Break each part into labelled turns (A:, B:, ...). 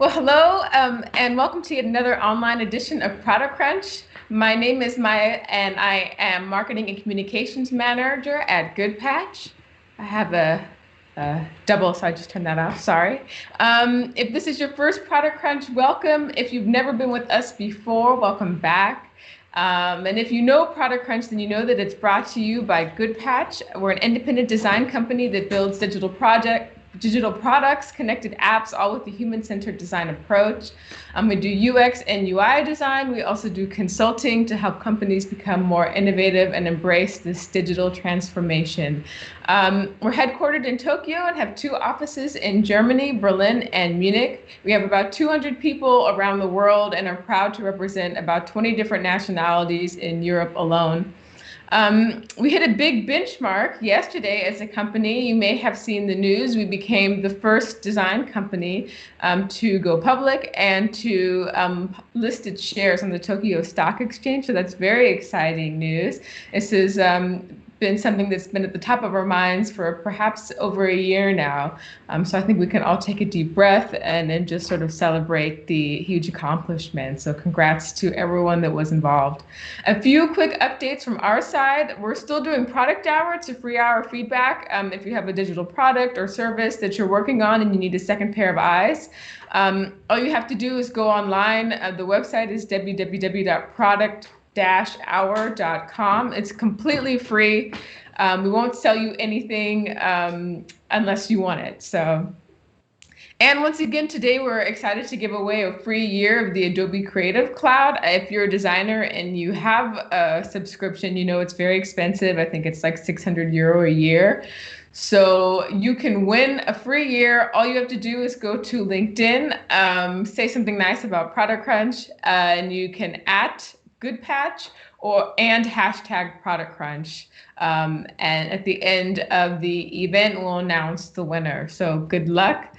A: Well, hello, and welcome to yet another online edition of Product Crunch. My name is Maya, and I am Marketing and Communications Manager at Goodpatch. I have a double, so I just turned that off, sorry. If this is your first Product Crunch, welcome. If you've never been with us before, welcome back. And if you know Product Crunch, then you know that it's brought to you by Goodpatch. We're an independent design company that builds digital products, connected apps, all with the human-centered design approach. We do UX and UI design. We also do consulting to help companies become more innovative and embrace this digital transformation. We're headquartered in Tokyo and have 2 offices in Germany, Berlin, and Munich. We have about 200 people around the world and are proud to represent about 20 different nationalities in Europe alone. We hit a big benchmark yesterday as a company. You may have seen the news. We became the first design company to go public and to list its shares on the Tokyo Stock Exchange. So that's very exciting news. This has been something that's been at the top of our minds for perhaps over a year now. So I think we can all take a deep breath and then just sort of celebrate the huge accomplishment. So congrats to everyone that was involved. A few quick updates from our side. We're still doing product hour. It's a free hour feedback. If you have a digital product or service that you're working on and you need a second pair of eyes, all you have to do is go online. The website is www.product-hour.com. It's completely free. We won't sell you anything unless you want it. And once again, today we're excited to give away a free year of the Adobe Creative Cloud. If you're a designer and you have a subscription, you know it's very expensive. I think it's like €600 a year. So you can win a free year. All you have to do is go to LinkedIn, say something nice about Product Crunch, and you can @Goodpatch and hashtag Product Crunch. And at the end of the event, we'll announce the winner. So good luck.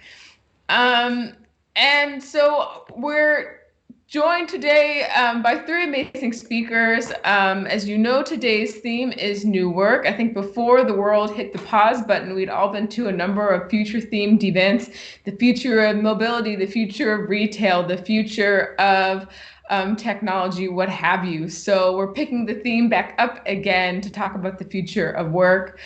A: And so we're joined today by 3 amazing speakers. As you know, today's theme is new work. I think before the world hit the pause button, we'd all been to a number of future-themed events: the future of mobility, the future of retail, the future of technology, what have you. So we're picking the theme back up again to talk about the future of work.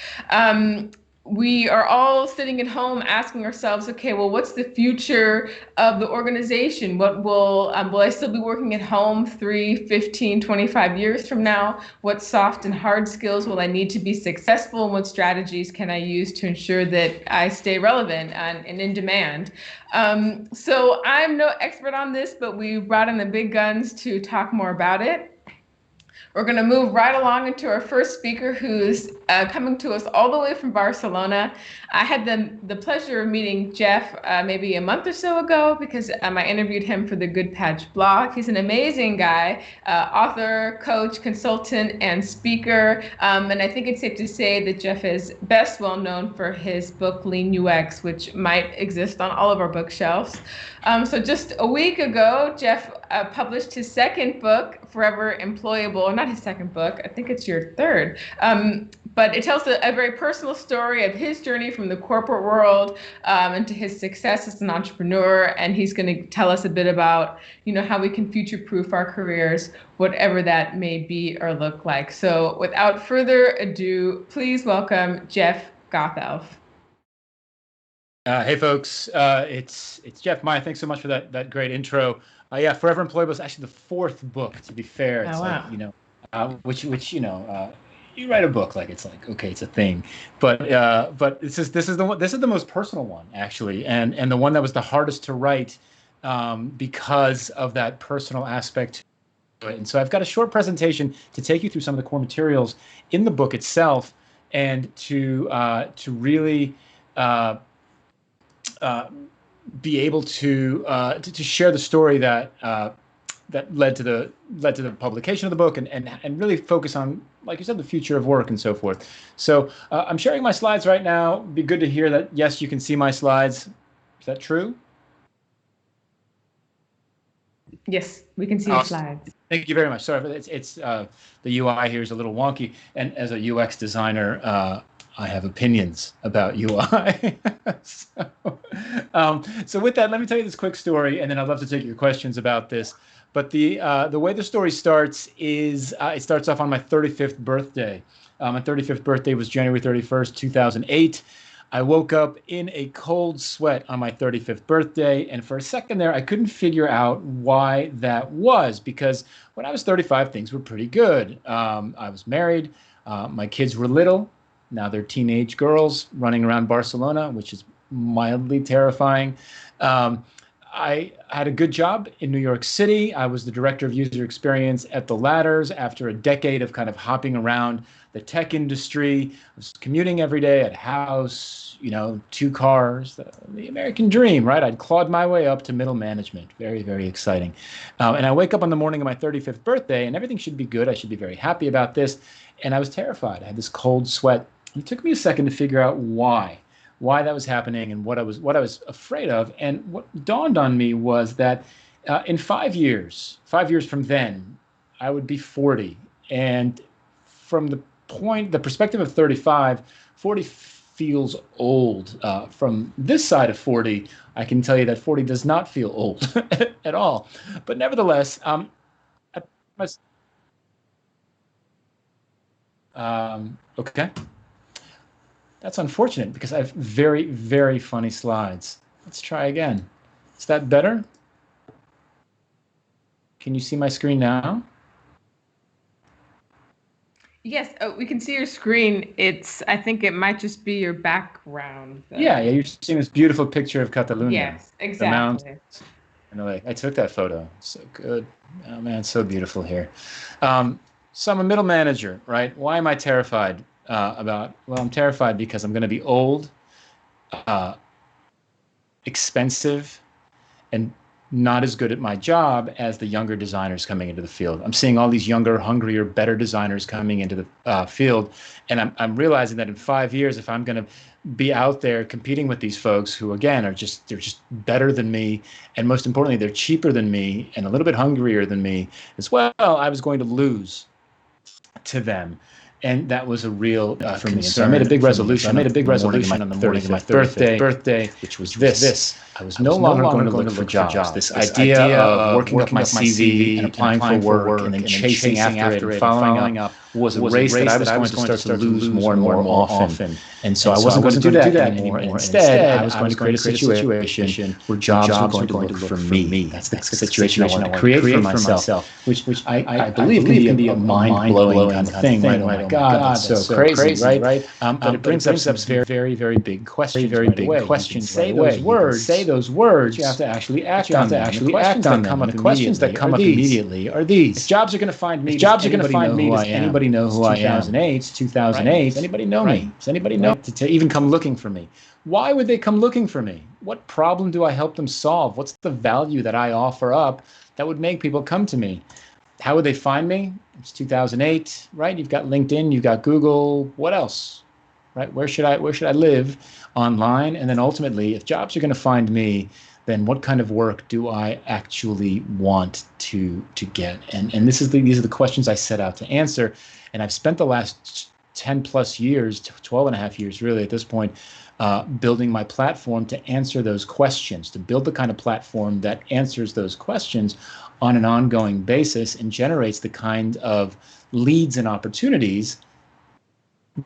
A: We are all sitting at home asking ourselves, okay, well, what's the future of the organization? What will I still be working at home 3, 15, 25 years from now? What soft and hard skills will I need to be successful? And what strategies can I use to ensure that I stay relevant and in demand? So I'm no expert on this, but we brought in the big guns to talk more about it. We're going to move right along into our first speaker, who's coming to us all the way from Barcelona. I had the pleasure of meeting Jeff maybe a month or so ago because I interviewed him for the Goodpatch blog. He's an amazing guy, author, coach, consultant, and speaker. And I think it's safe to say that Jeff is best well known for his book, Lean UX, which might exist on all of our bookshelves. So just a week ago, Jeff published his second book, Forever Employable, or not his second book, I think it's your third. But it tells a very personal story of his journey from the corporate world into his success as an entrepreneur. And he's going to tell us a bit about, how we can future-proof our careers, whatever that may be or look like. So without further ado, please welcome Jeff Gothelf.
B: Hey folks, it's Jeff. Maya, thanks so much for that great intro. Yeah, Forever Employable is actually the 4th book. To be fair, it's
A: wow.
B: Which you write a book like it's like, okay, it's a thing, but this is the most personal one actually, and the one that was the hardest to write because of that personal aspect to it. And so I've got a short presentation to take you through some of the core materials in the book itself, and to really be able to share the story that led to the publication of the book, and really focus on, like you said, the future of work and so forth. So I'm sharing my slides right now. It'd be good to hear that, yes, you can see my slides. Is that true?
A: Yes, we can see your slides.
B: Thank you very much. Sorry, it's the UI here is a little wonky, and as a UX designer, I have opinions about UI. so, so with that, let me tell you this quick story, and then I'd love to take your questions about this. But the way the story starts is it starts off on my 35th birthday. My 35th birthday was January 31st, 2008. I woke up in a cold sweat on my 35th birthday, and for a second there, I couldn't figure out why that was, because when I was 35, things were pretty good. I was married. My kids were little. Now they're teenage girls running around Barcelona, which is mildly terrifying. I had a good job in New York City. I was the director of user experience at the Ladders after a decade of kind of hopping around the tech industry. I was commuting every day, at a house, 2 cars, the American dream, right? I'd clawed my way up to middle management. Very, very exciting. And I wake up on the morning of my 35th birthday, and everything should be good. I should be very happy about this. And I was terrified. I had this cold sweat. It took me a second to figure out why that was happening and what I was afraid of. And what dawned on me was that in 5 years from then, I would be 40. And from the perspective of 35, 40 feels old. From this side of 40, I can tell you that 40 does not feel old at all. But nevertheless, okay. That's unfortunate because I have very, very funny slides. Let's try again. Is that better? Can you see my screen now?
A: Yes, we can see your screen. I think it might just be your background.
B: Yeah, you're seeing this beautiful picture of Catalonia.
A: Yes, exactly.
B: I took that photo. So good. Oh man, it's so beautiful here. So I'm a middle manager, right? Why am I terrified about? Well, I'm terrified because I'm going to be old, expensive, and not as good at my job as the younger designers coming into the field. I'm seeing all these younger, hungrier, better designers coming into the field, and I'm realizing that in 5 years, if I'm going to be out there competing with these folks who, again, they're just better than me, and most importantly, they're cheaper than me and a little bit hungrier than me as well, I was going to lose to them. And that was a real for me. So I made a big resolution. on the morning of my birthday, which was this. I was no longer going to look for jobs. This idea of working up my CV and applying for work and then chasing after it, following up, was a race that I was going to start to lose more and more often. And so I wasn't going to do that anymore. Instead, I was going to create a situation where jobs were going to look for me. That's the situation I want to create for myself, which I believe can be a mind-blowing kind of thing. Right? Oh my God, that's so crazy, right? But it brings up some very, very big questions. Say those words. You have to actually act on them. The questions that come up immediately are these. If jobs are going to find me, does anybody know who I am? 2008. Does anybody know me? Does anybody know to even come looking for me? Why would they come looking for me? What problem do I help them solve? What's the value that I offer up that would make people come to me? How would they find me? It's 2008, right? You've got LinkedIn, you've got Google. What else? Right? Where should I live online? And then ultimately, if jobs are going to find me, then what kind of work do I actually want to get? And these are the questions I set out to answer. And I've spent the last 10 plus years, 12 and a half years really at this point, building my platform to answer those questions, to build the kind of platform that answers those questions on an ongoing basis and generates the kind of leads and opportunities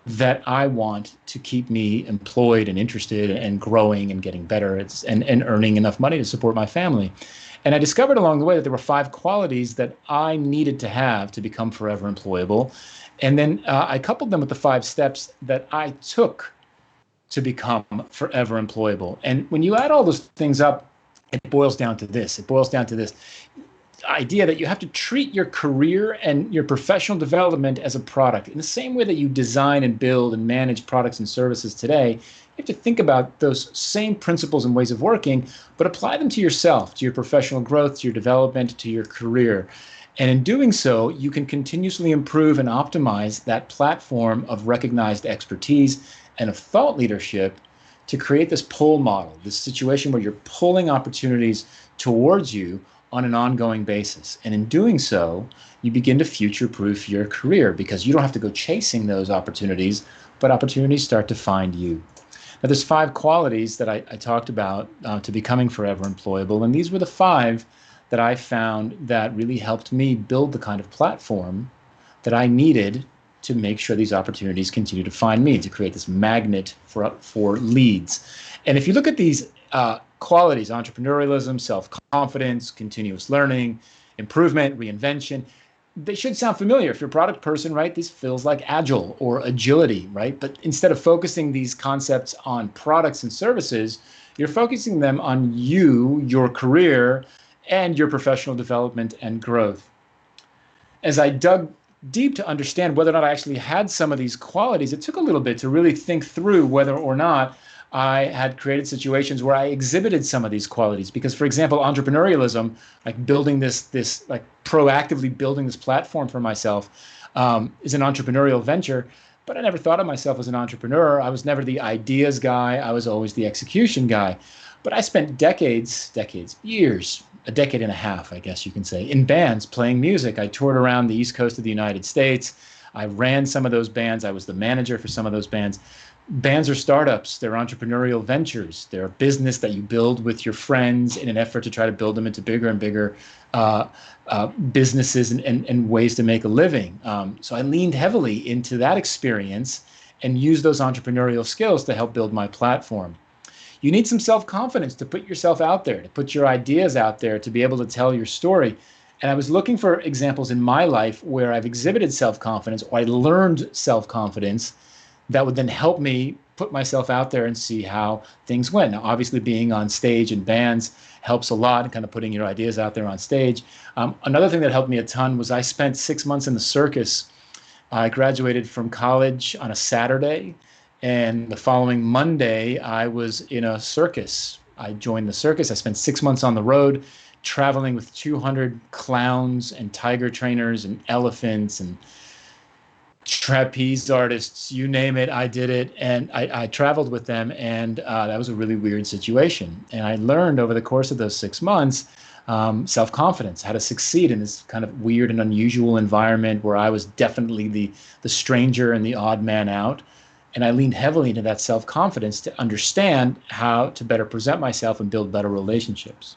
B: that I want to keep me employed and interested and growing and getting better and earning enough money to support my family. And I discovered along the way that there were 5 qualities that I needed to have to become forever employable. And then I coupled them with the 5 steps that I took to become forever employable. And when you add all those things up, it boils down to this. Idea that you have to treat your career and your professional development as a product. In the same way that you design and build and manage products and services today, you have to think about those same principles and ways of working, but apply them to yourself, to your professional growth, to your development, to your career. And in doing so, you can continuously improve and optimize that platform of recognized expertise and of thought leadership to create this pull model, this situation where you're pulling opportunities towards you on an ongoing basis. And in doing so, you begin to future-proof your career because you don't have to go chasing those opportunities, but opportunities start to find you. Now, there's 5 qualities that I talked about to becoming forever employable, and these were the 5 that I found that really helped me build the kind of platform that I needed to make sure these opportunities continue to find me, to create this magnet for leads. And if you look at these qualities, entrepreneurialism, self-confidence, continuous learning, improvement, reinvention, they should sound familiar. If you're a product person, right, this feels like agile or agility, right? But instead of focusing these concepts on products and services, you're focusing them on you, your career, and your professional development and growth. As I dug deep to understand whether or not I actually had some of these qualities, it took a little bit to really think through whether or not I had created situations where I exhibited some of these qualities. Because, for example, entrepreneurialism, like building this like proactively building this platform for myself, is an entrepreneurial venture. But I never thought of myself as an entrepreneur. I was never the ideas guy. I was always the execution guy. But I spent years, a decade and a half, I guess you can say, in bands playing music. I toured around the East Coast of the United States. I ran some of those bands. I was the manager for some of those bands. Bands are startups. They're entrepreneurial ventures. They're a business that you build with your friends in an effort to try to build them into bigger and bigger businesses and ways to make a living. So I leaned heavily into that experience and used those entrepreneurial skills to help build my platform. You need some self-confidence to put yourself out there, to put your ideas out there, to be able to tell your story. And I was looking for examples in my life where I've exhibited self-confidence or I learned self-confidence that would then help me put myself out there and see how things went. Now, obviously, being on stage in bands helps a lot, and kind of putting your ideas out there on stage. Another thing that helped me a ton was I spent 6 months in the circus. I graduated from college on a Saturday, and the following Monday, I was in a circus. I joined the circus. I spent 6 months on the road, traveling with 200 clowns and tiger trainers and elephants and trapeze artists, you name it, I did it. And I traveled with them, and that was a really weird situation. And I learned over the course of those 6 months self-confidence, how to succeed in this kind of weird and unusual environment where I was definitely the stranger and the odd man out. And I leaned heavily into that self-confidence to understand how to better present myself and build better relationships.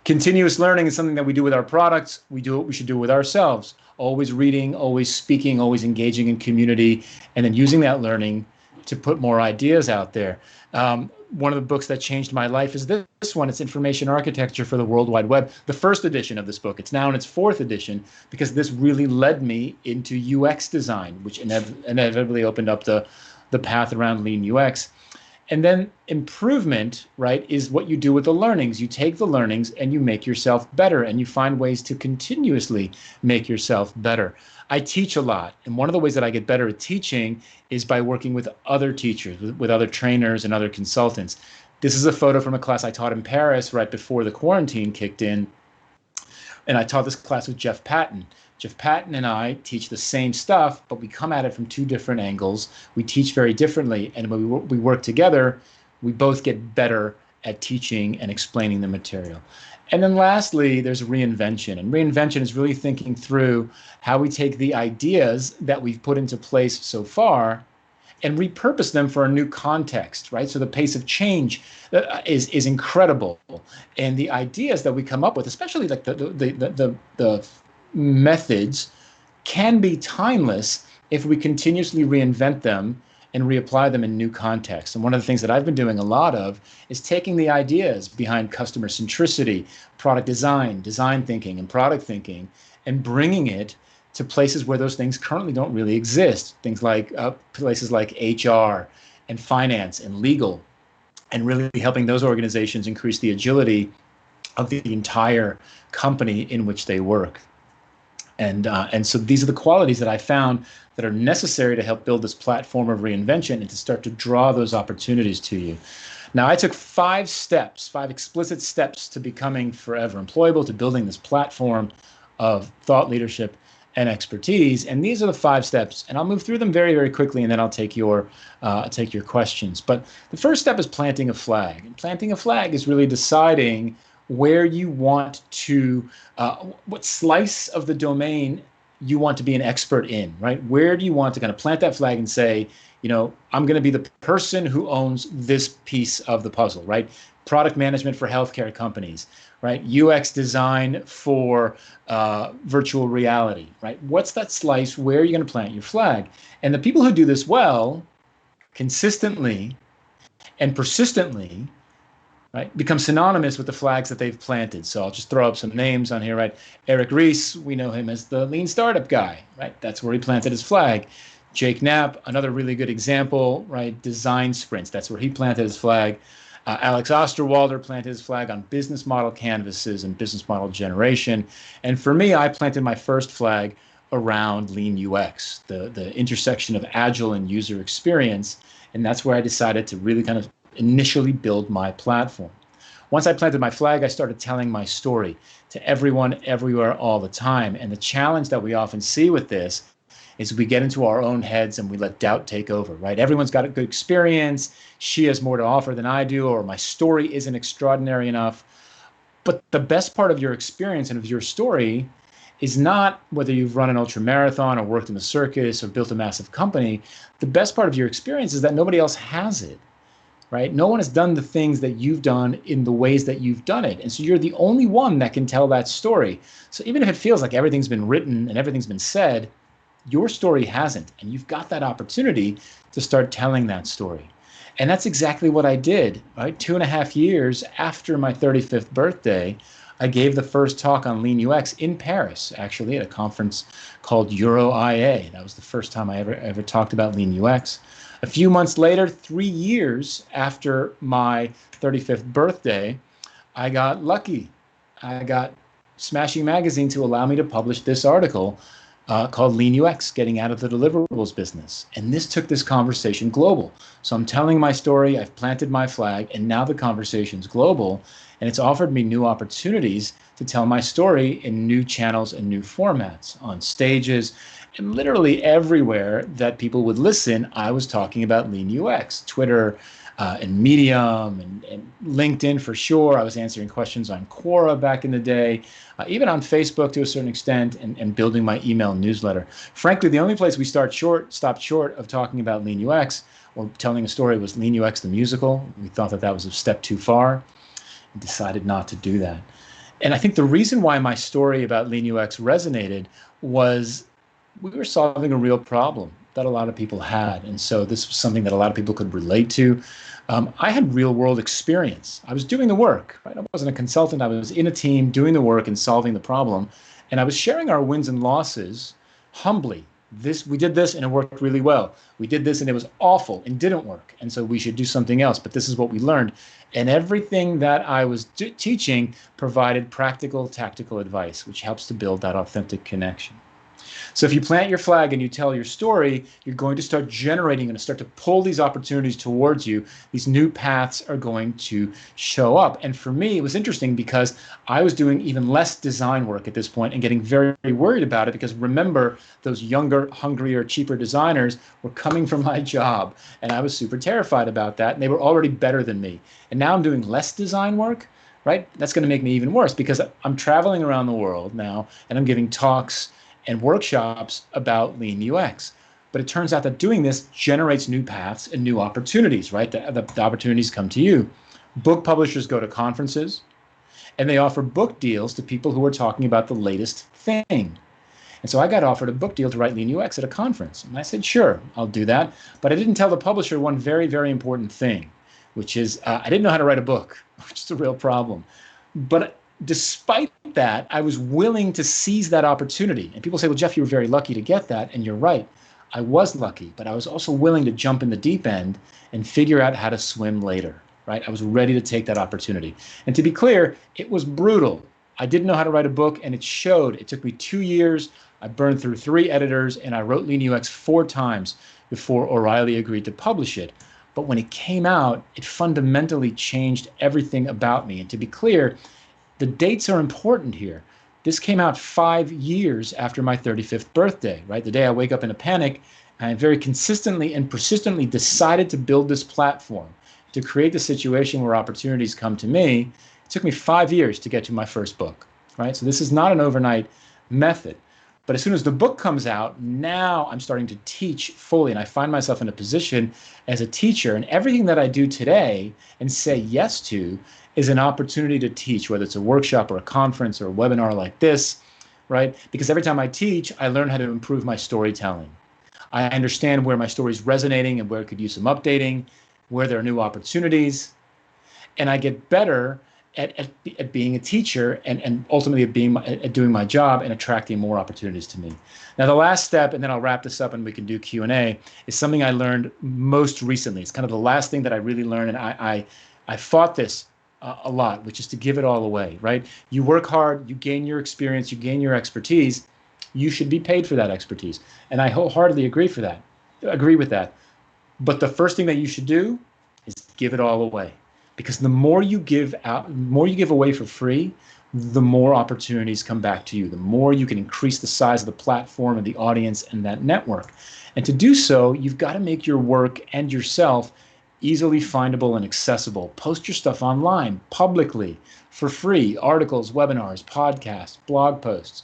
B: Continuous learning is something that we do with our products. We should do it with ourselves. Always reading, always speaking, always engaging in community, and then using that learning to put more ideas out there. One of the books that changed my life is this one. It's Information Architecture for the World Wide Web, the first edition of this book. It's now in its 4th edition because this really led me into UX design, which inevitably opened up the path around lean UX. And then improvement, right, is what you do with the learnings. You take the learnings and you make yourself better, and you find ways to continuously make yourself better. I teach a lot, and one of the ways that I get better at teaching is by working with other teachers, with other trainers and other consultants. This is a photo from a class I taught in Paris right before the quarantine kicked in, and I taught this class with Jeff Patton. Jeff Patton and I teach the same stuff, but we come at it from 2 different angles. We teach very differently, and when we work together, we both get better at teaching and explaining the material. And then lastly, there's reinvention. And reinvention is really thinking through how we take the ideas that we've put into place so far and repurpose them for a new context, right? So the pace of change is incredible. And the ideas that we come up with, especially like the methods, can be timeless if we continuously reinvent them and reapply them in new contexts. And one of the things that I've been doing a lot of is taking the ideas behind customer centricity, product design, design thinking, and product thinking, and bringing it to places where those things currently don't really exist. Things like places like HR and finance and legal, and really helping those organizations increase the agility of the entire company in which they work. And so these are the qualities that I found that are necessary to help build this platform of reinvention and to start to draw those opportunities to you. Now, I took 5 explicit steps to becoming forever employable, to building this platform of thought leadership and expertise. And these are the 5 steps, and I'll move through them very, very quickly, and then I'll take your questions. But the first step is planting a flag. And planting a flag is really deciding where you want to, what slice of the domain you want to be an expert in, right? Where do you want to kind of plant that flag and say, I'm going to be the person who owns this piece of the puzzle, right? Product management for healthcare companies, right? UX design for virtual reality, right? What's that slice? Where are you going to plant your flag? And the people who do this well, consistently and persistently, right, become synonymous with the flags that they've planted. So I'll just throw up some names on here, right? Eric Ries, we know him as the lean startup guy, right? That's where he planted his flag. Jake Knapp, another really good example, right? Design sprints, that's where he planted his flag. Alex Osterwalder planted his flag on business model canvases and business model generation. And for me, I planted my first flag around lean UX, the intersection of agile and user experience. And that's where I decided to really kind of initially build my platform. Once I planted my flag, I started telling my story to everyone, everywhere, all the time. And the challenge that we often see with this is we get into our own heads and we let doubt take over, right? Everyone's got a good experience. She has more to offer than I do, or my story isn't extraordinary enough. But the best part of your experience and of your story is not whether you've run an ultra marathon or worked in the circus or built a massive company. The best part of your experience is that nobody else has it, right? No one has done the things that you've done in the ways that you've done it. And so you're the only one that can tell that story. So even if it feels like everything's been written and everything's been said, your story hasn't. And you've got that opportunity to start telling that story. And that's exactly what I did, right? 2.5 years after my 35th birthday, I gave the first talk on Lean UX in Paris, actually, at a conference called Euro IA. That was the first time I ever talked about Lean UX. A few months later, 3 years after my 35th birthday, I got lucky. I got Smashing Magazine to allow me to publish this article called Lean UX, Getting Out of the Deliverables Business. And this took this conversation global. So I'm telling my story, I've planted my flag, and now the conversation's global. And it's offered me new opportunities to tell my story in new channels and new formats, on stages, and literally everywhere that people would listen. I was talking about Lean UX, Twitter and Medium and LinkedIn for sure. I was answering questions on Quora back in the day, even on Facebook to a certain extent, and building my email newsletter. Frankly, the only place we stopped short of talking about Lean UX or telling a story was Lean UX the musical. We thought that was a step too far and decided not to do that. And I think the reason why my story about Lean UX resonated was we were solving a real problem that a lot of people had. And so this was something that a lot of people could relate to. I had real world experience. I was doing the work, right? I wasn't a consultant. I was in a team doing the work and solving the problem. And I was sharing our wins and losses humbly. We did this and it worked really well. We did this and it was awful and didn't work. And so we should do something else. But this is what we learned. And everything that I was teaching provided practical, tactical advice, which helps to build that authentic connection. So if you plant your flag and you tell your story, you're going to start generating and start to pull these opportunities towards you. These new paths are going to show up. And for me, it was interesting because I was doing even less design work at this point and getting very, very worried about it because remember, those younger, hungrier, cheaper designers were coming from my job. And I was super terrified about that. And they were already better than me. And now I'm doing less design work, right? That's going to make me even worse because I'm traveling around the world now and I'm giving talks and workshops about Lean UX. But it turns out that doing this generates new paths and new opportunities, right? The opportunities come to you. Book publishers go to conferences and they offer book deals to people who are talking about the latest thing. And so I got offered a book deal to write Lean UX at a conference. And I said, sure, I'll do that. But I didn't tell the publisher one very, very important thing, which is I didn't know how to write a book, which is a real problem. But despite that, I was willing to seize that opportunity. And people say, well, Jeff, you were very lucky to get that. And you're right. I was lucky, but I was also willing to jump in the deep end and figure out how to swim later, right? I was ready to take that opportunity. And to be clear, it was brutal. I didn't know how to write a book, and it showed. It took me 2 years. I burned through 3 editors, and I wrote Lean UX 4 times before O'Reilly agreed to publish it. But when it came out, it fundamentally changed everything about me. And to be clear, the dates are important here. This came out 5 years after my 35th birthday, right? The day I wake up in a panic, I very consistently and persistently decided to build this platform to create the situation where opportunities come to me. It took me 5 years to get to my first book, right? So this is not an overnight method. But as soon as the book comes out, now I'm starting to teach fully, and I find myself in a position as a teacher, and everything that I do today and say yes to is an opportunity to teach, whether it's a workshop or a conference or a webinar like this, right? Because every time I teach, I learn how to improve my storytelling. I understand where my story is resonating and where it could use some updating, where there are new opportunities, and I get better at being a teacher and ultimately at doing my job and attracting more opportunities to me. Now, the last step, and then I'll wrap this up and we can do Q&A, is something I learned most recently. It's kind of the last thing that I really learned, and I fought this a lot, which is to give it all away, right? You work hard, you gain your experience, you gain your expertise, you should be paid for that expertise. And I wholeheartedly agree with that. But the first thing that you should do is give it all away. Because the more you give away for free, the more opportunities come back to you. The more you can increase the size of the platform and the audience and that network. And to do so, you've got to make your work and yourself easily findable and accessible. Post your stuff online, publicly, for free. Articles, webinars, podcasts, blog posts.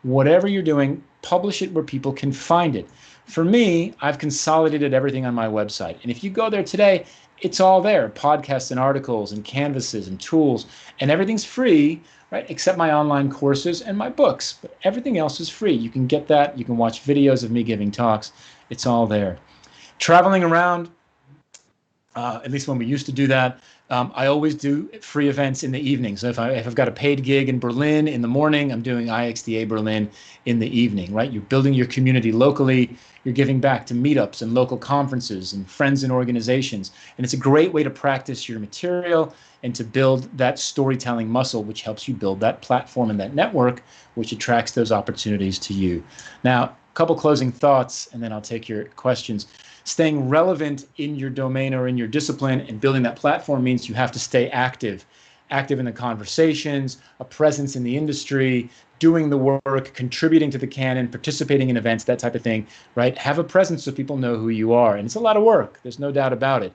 B: Whatever you're doing, publish it where people can find it. For me, I've consolidated everything on my website. And if you go there today, it's all there, podcasts and articles and canvases and tools, and everything's free, right? Except my online courses and my books, but everything else is free. You can get that. You can watch videos of me giving talks. It's all there. Traveling around, at least when we used to do that, I always do free events in the evening. So if I've got a paid gig in Berlin in the morning, I'm doing IXDA Berlin in the evening, right? You're building your community locally. You're giving back to meetups and local conferences and friends and organizations. And it's a great way to practice your material and to build that storytelling muscle, which helps you build that platform and that network, which attracts those opportunities to you. Now, a couple closing thoughts, and then I'll take your questions. Staying relevant in your domain or in your discipline and building that platform means you have to stay active in the conversations, a presence in the industry, doing the work, contributing to the canon, participating in events, that type of thing, right? Have a presence so people know who you are. And it's a lot of work. There's no doubt about it.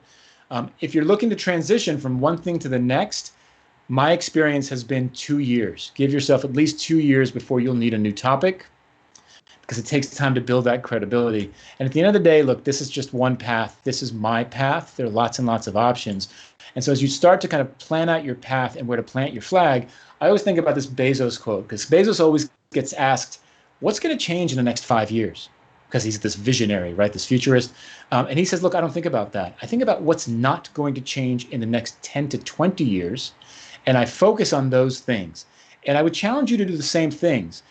B: If you're looking to transition from one thing to the next, my experience has been 2 years. Give yourself at least 2 years before you'll need a new topic, because it takes time to build that credibility. And at the end of the day, look, this is just one path. This is my path. There are lots and lots of options. And so as you start to kind of plan out your path and where to plant your flag, I always think about this Bezos quote, because Bezos always gets asked, what's going to change in the next 5 years? Because he's this visionary, right? This futurist. And he says, look, I don't think about that. I think about what's not going to change in the next 10 to 20 years. And I focus on those things. And I would challenge you to do the same things.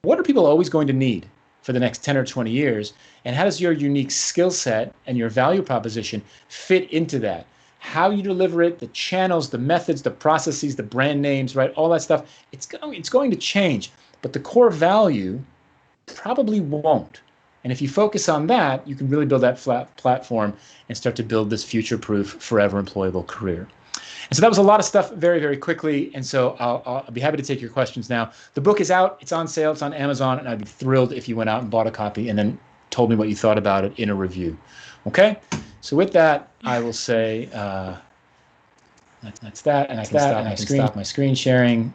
B: What are people always going to need for the next 10 or 20 years? And how does your unique skill set and your value proposition fit into that? How you deliver it, the channels, the methods, the processes, the brand names, right? All that stuff, it's going to change. But the core value probably won't. And if you focus on that, you can really build that flat platform and start to build this future-proof, forever employable career. And so that was a lot of stuff very, very quickly. And so I'll be happy to take your questions now. The book is out. It's on sale. It's on Amazon. And I'd be thrilled if you went out and bought a copy and then told me what you thought about it in a review. Okay? So with that, I will say that's that. And I can stop my screen sharing.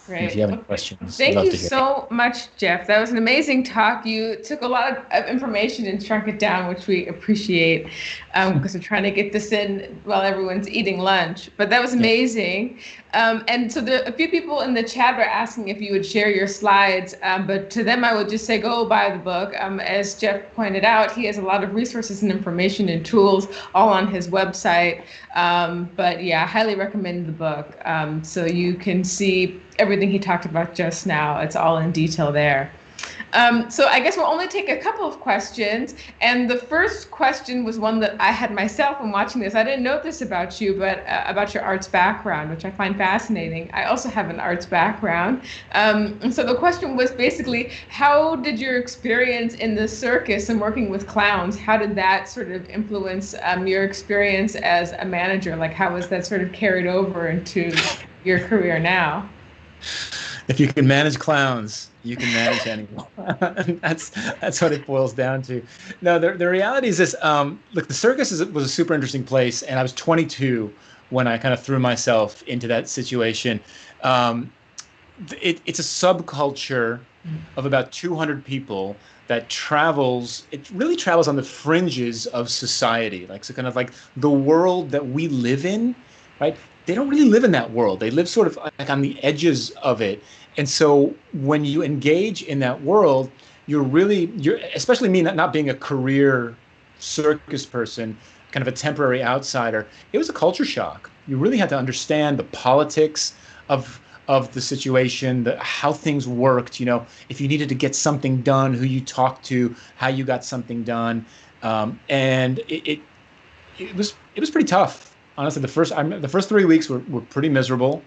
A: Great.
B: If you have any questions,
A: thank you so much, Jeff. That was an amazing talk. You took a lot of information and shrunk it down, which we appreciate, because we're trying to get this in while everyone's eating lunch. But that was amazing. And so a few people in the chat were asking if you would share your slides, but to them I would just say go buy the book. As Jeff pointed out, he has a lot of resources and information and tools all on his website. But yeah, I highly recommend the book. So you can see everything he talked about just now. It's all in detail there. So I guess we'll only take a couple of questions. And the first question was one that I had myself when watching this. I didn't know this about you, but about your arts background, which I find fascinating. I also have an arts background. And so the question was basically, how did your experience in the circus and working with clowns, how did that sort of influence your experience as a manager? Like, how was that sort of carried over into your career now?
B: If you can manage clowns, you can manage anyone. That's what it boils down to. No, the reality is this. Look, the circus was a super interesting place, and I was 22 when I kind of threw myself into that situation. It's a subculture of about 200 people that travels. It really travels on the fringes of society, like so kind of like the world that we live in, right? They don't really live in that world. They live sort of like on the edges of it. And so when you engage in that world, you're especially me not being a career circus person, kind of a temporary outsider. It was a culture shock. You really had to understand the politics of the situation, how things worked. If you needed to get something done, who you talked to, how you got something done, and it was pretty tough. Honestly, the first 3 weeks were pretty miserable.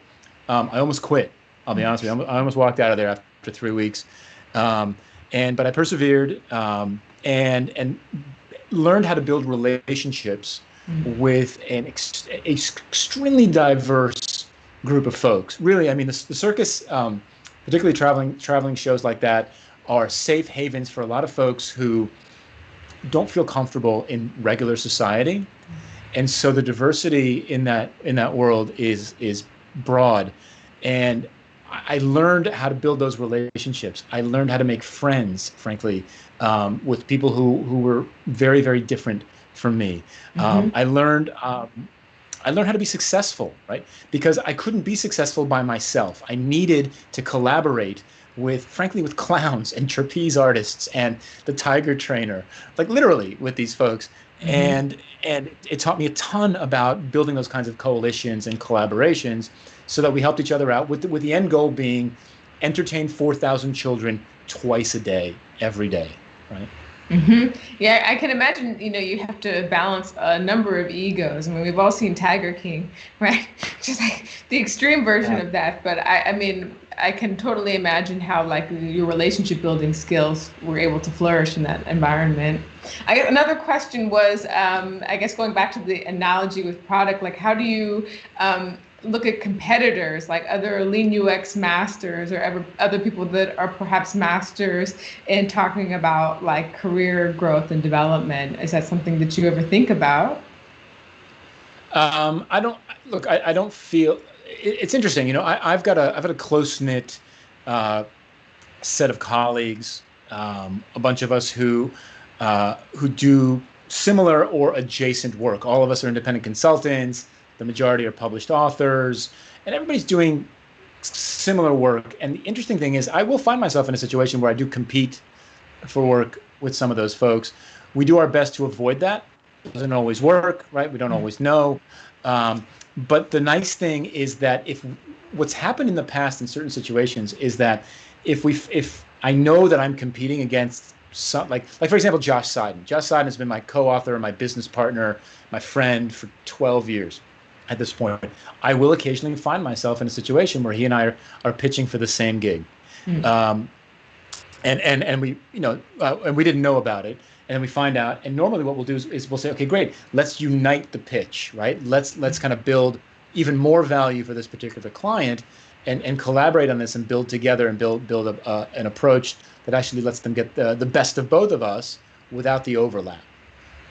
B: I almost quit. I'll be honest with you. I almost walked out of there after 3 weeks, but I persevered, and learned how to build relationships with an extremely diverse group of folks. Really, I mean, the circus, particularly traveling shows like that, are safe havens for a lot of folks who don't feel comfortable in regular society, and so the diversity in that world is broad, and I learned how to build those relationships. I learned how to make friends, frankly, with people who were very, very different from me. I learned how to be successful, right? Because I couldn't be successful by myself. I needed to collaborate frankly, with clowns and trapeze artists and the tiger trainer, like literally with these folks. And it taught me a ton about building those kinds of coalitions and collaborations so that we helped each other out with the end goal being entertain 4,000 children twice a day, every day, right?
A: Yeah, I can imagine, you have to balance a number of egos. I mean, we've all seen Tiger King, right? Just like the extreme version of that. But I mean, I can totally imagine how like your relationship building skills were able to flourish in that environment. Another question was, I guess going back to the analogy with product, like how do you look at competitors like other lean UX masters or other people that are perhaps masters in talking about like career growth and development? Is that something that you ever think about?
B: I don't feel it's interesting. I've got a close knit set of colleagues, a bunch of us who do similar or adjacent work. All of us are independent consultants. The majority are published authors, and everybody's doing similar work. And the interesting thing is I will find myself in a situation where I do compete for work with some of those folks. We do our best to avoid that. It doesn't always work, right? We don't always know. But the nice thing is that what's happened in the past in certain situations is that if I know that I'm competing against some, like for example, Josh Seiden. Josh Seiden has been my co-author, my business partner, my friend for 12 years. At this point, I will occasionally find myself in a situation where he and I are pitching for the same gig, and we and we didn't know about it, and then we find out. And normally, what we'll do is we'll say, okay, great, let's unite the pitch, right? Let's kind of build even more value for this particular client, and collaborate on this and build together and build an approach that actually lets them get the best of both of us without the overlap.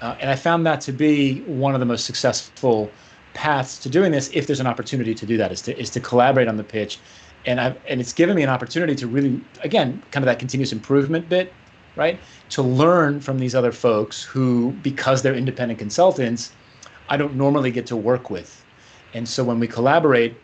B: And I found that to be one of the most successful paths to doing this, if there's an opportunity to do that, is to collaborate on the pitch. And it's given me an opportunity to really, again, kind of that continuous improvement bit, right? To learn from these other folks who, because they're independent consultants, I don't normally get to work with. And so when we collaborate,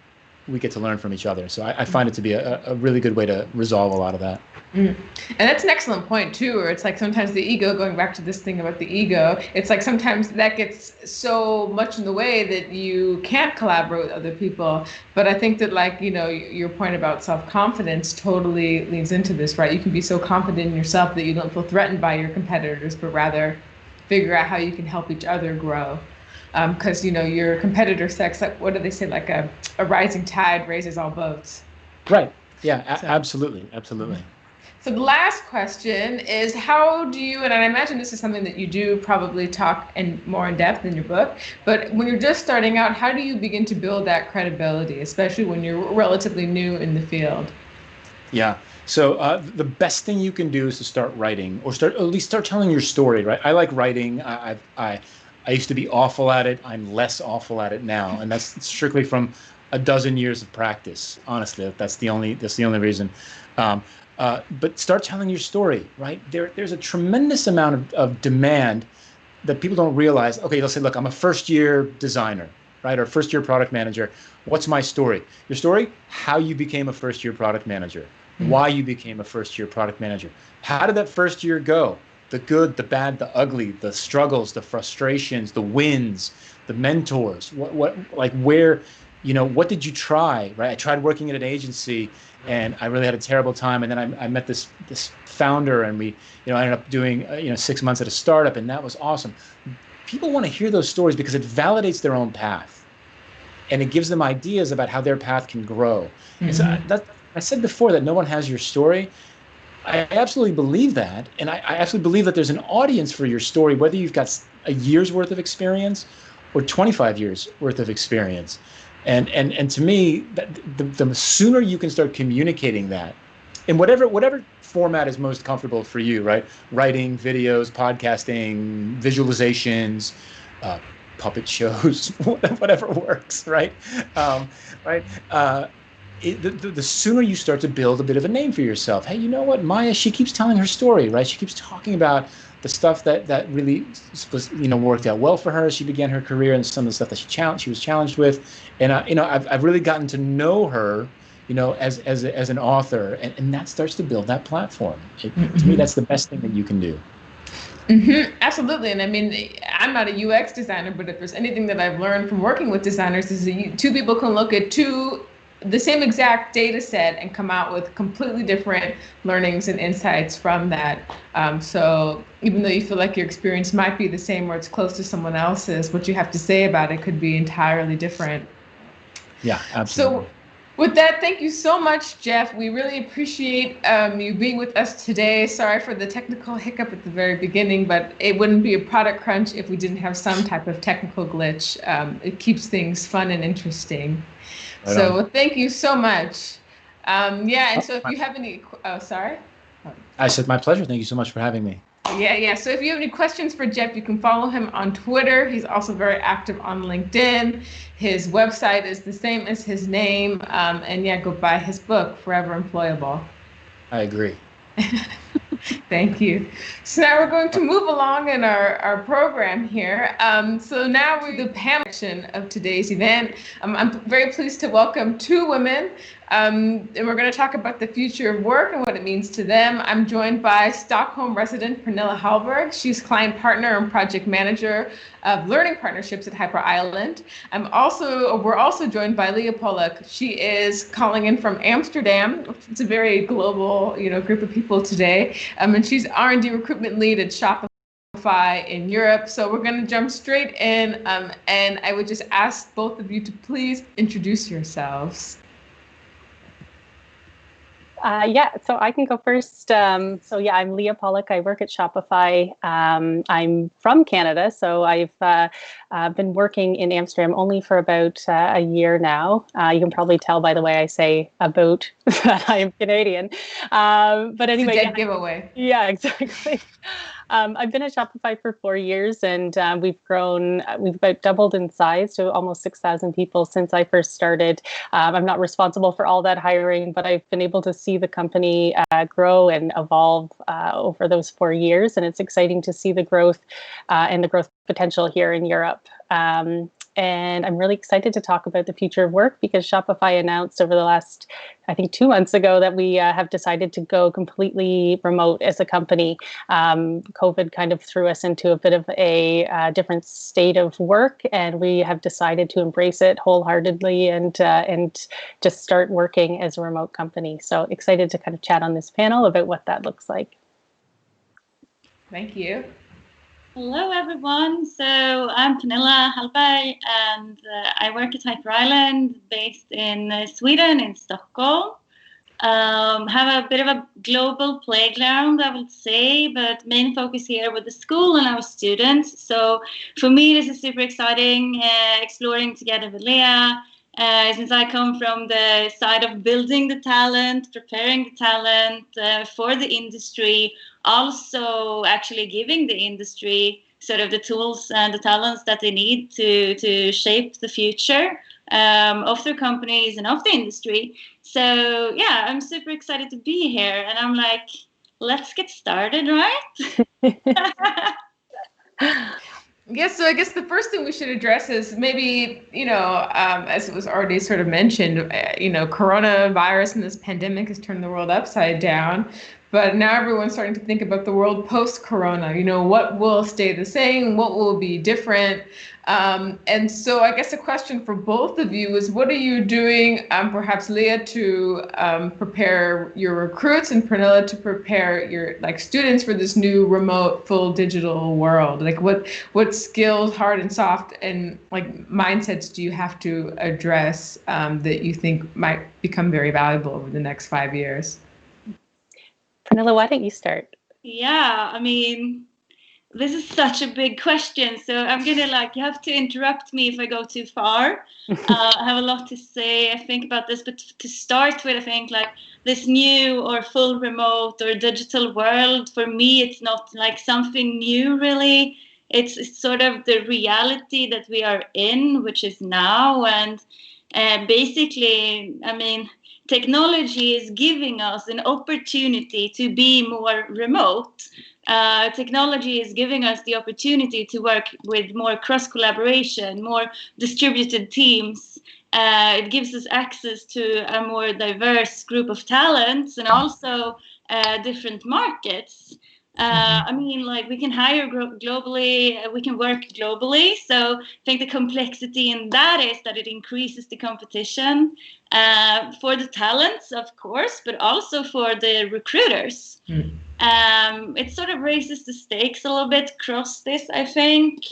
B: we get to learn from each other. So I find it to be a really good way to resolve a lot of that.
A: And that's an excellent point too, where it's like sometimes the ego, going back to this thing about the ego, it's like sometimes that gets so much in the way that you can't collaborate with other people. But I think that like, your point about self-confidence totally leans into this, right? You can be so confident in yourself that you don't feel threatened by your competitors, but rather figure out how you can help each other grow. Because, your competitor sex, like, what do they say? Like a rising tide raises all boats.
B: Right. Yeah, absolutely. Absolutely.
A: So the last question is, how do you, and I imagine this is something that you do probably talk more in depth in your book, but when you're just starting out, how do you begin to build that credibility, especially when you're relatively new in the field?
B: Yeah. So the best thing you can do is to start writing, or at least start telling your story, right? I like writing. I used to be awful at it. I'm less awful at it now. And that's strictly from a dozen years of practice. Honestly, that's the only reason. but start telling your story, right? There's a tremendous amount of demand that people don't realize. Okay, they'll say, look, I'm a first-year designer, right? Or first-year product manager. What's my story? Your story, how you became a first-year product manager, why you became a first-year product manager. How did that first year go? The good, the bad, the ugly, the struggles, the frustrations, the wins, the mentors, like where, what did you try, right? I tried working at an agency and I really had a terrible time. And then I met this founder and we, ended up doing, 6 months at a startup, and that was awesome. People want to hear those stories because it validates their own path and it gives them ideas about how their path can grow. And so I said before that no one has your story. I absolutely believe that. And I absolutely believe that there's an audience for your story, whether you've got a year's worth of experience or 25 years worth of experience. And to me, the sooner you can start communicating that in whatever format is most comfortable for you, right? Writing, videos, podcasting, visualizations, puppet shows, whatever works, right? The sooner you start to build a bit of a name for yourself. Hey, you know what? Maya, she keeps telling her story, right? She keeps talking about the stuff that really worked out well for her. She began her career and some of the stuff that she was challenged with. And I've really gotten to know her, as an author, and that starts to build that platform. To me, that's the best thing that you can do.
A: Absolutely. And I mean, I'm not a UX designer, but if there's anything that I've learned from working with designers is that two people can look at the same exact data set and come out with completely different learnings and insights from that. So even though you feel like your experience might be the same or it's close to someone else's, what you have to say about it could be entirely different.
B: Yeah, absolutely.
A: So with that, thank you so much, Jeff. We really appreciate you being with us today. Sorry for the technical hiccup at the very beginning, but it wouldn't be a product crunch if we didn't have some type of technical glitch. It keeps things fun and interesting. Right so thank you so much. And so if you have any, sorry?
B: I said my pleasure. Thank you so much for having me.
A: Yeah. So if you have any questions for Jeff, you can follow him on Twitter. He's also very active on LinkedIn. His website is the same as his name. Go buy his book, Forever Employable.
B: I agree.
A: Thank you. So now we're going to move along in our program here. So now we're the panel section of today's event. I'm very pleased to welcome two women. And we're going to talk about the future of work and what it means to them. I'm joined by Stockholm resident Pernilla Hallberg. She's client partner and project manager of learning partnerships at Hyper Island. We're also joined by Leah Pollock. She is calling in from Amsterdam. It's a very global, group of people today. And she's R&D recruitment lead at Shopify in Europe. So we're going to jump straight in. And I would just ask both of you to please introduce yourselves.
C: So I can go first. I'm Leah Pollock. I work at Shopify. I'm from Canada, so I've been working in Amsterdam only for about a year now. You can probably tell by the way I say about that I am Canadian. But anyway,
A: it's a dead giveaway.
C: Yeah, exactly. I've been at Shopify for 4 years, and we've grown. We've about doubled in size to almost 6,000 people since I first started. I'm not responsible for all that hiring, but I've been able to see the company grow and evolve over those 4 years, and it's exciting to see the growth and the growth potential here in Europe. And I'm really excited to talk about the future of work because Shopify announced over the last, I think 2 months ago, that we have decided to go completely remote as a company. COVID kind of threw us into a bit of a different state of work, and we have decided to embrace it wholeheartedly and just start working as a remote company. So excited to kind of chat on this panel about what that looks like.
A: Thank you.
D: Hello, everyone. So I'm Pernilla Hallberg, and I work at Hyper Island, based in Sweden, in Stockholm. Have a bit of a global playground, I would say, but main focus here with the school and our students. So for me, this is super exciting, exploring together with Leah, since I come from the side of building the talent, preparing the talent for the industry, also actually giving the industry sort of the tools and the talents that they need to shape the future of their companies and of the industry. So yeah, I'm super excited to be here, and I'm like, let's get started, right?
A: Yes, so I guess the first thing we should address is maybe, as it was already sort of mentioned, coronavirus and this pandemic has turned the world upside down. But now everyone's starting to think about the world post-corona. What will stay the same? What will be different? And so I guess a question for both of you is, what are you doing, perhaps Leah, to prepare your recruits, and Pernilla to prepare your students for this new remote, full digital world? What skills, hard and soft, and mindsets do you have to address that you think might become very valuable over the next 5 years?
C: Pernilla, why don't you start?
D: Yeah, I mean, this is such a big question, so I'm gonna you have to interrupt me if I go too far. I have a lot to say, I think, about this, but to start with, I think this new or full remote or digital world, for me, it's not something new, really. It's sort of the reality that we are in, which is now, and basically, I mean, technology is giving us an opportunity to be more remote. Technology is giving us the opportunity to work with more cross-collaboration, more distributed teams. It gives us access to a more diverse group of talents and also different markets. I mean, we can hire globally, we can work globally. So I think the complexity in that is that it increases the competition for the talents, of course, but also for the recruiters. It sort of raises the stakes a little bit across this, I think.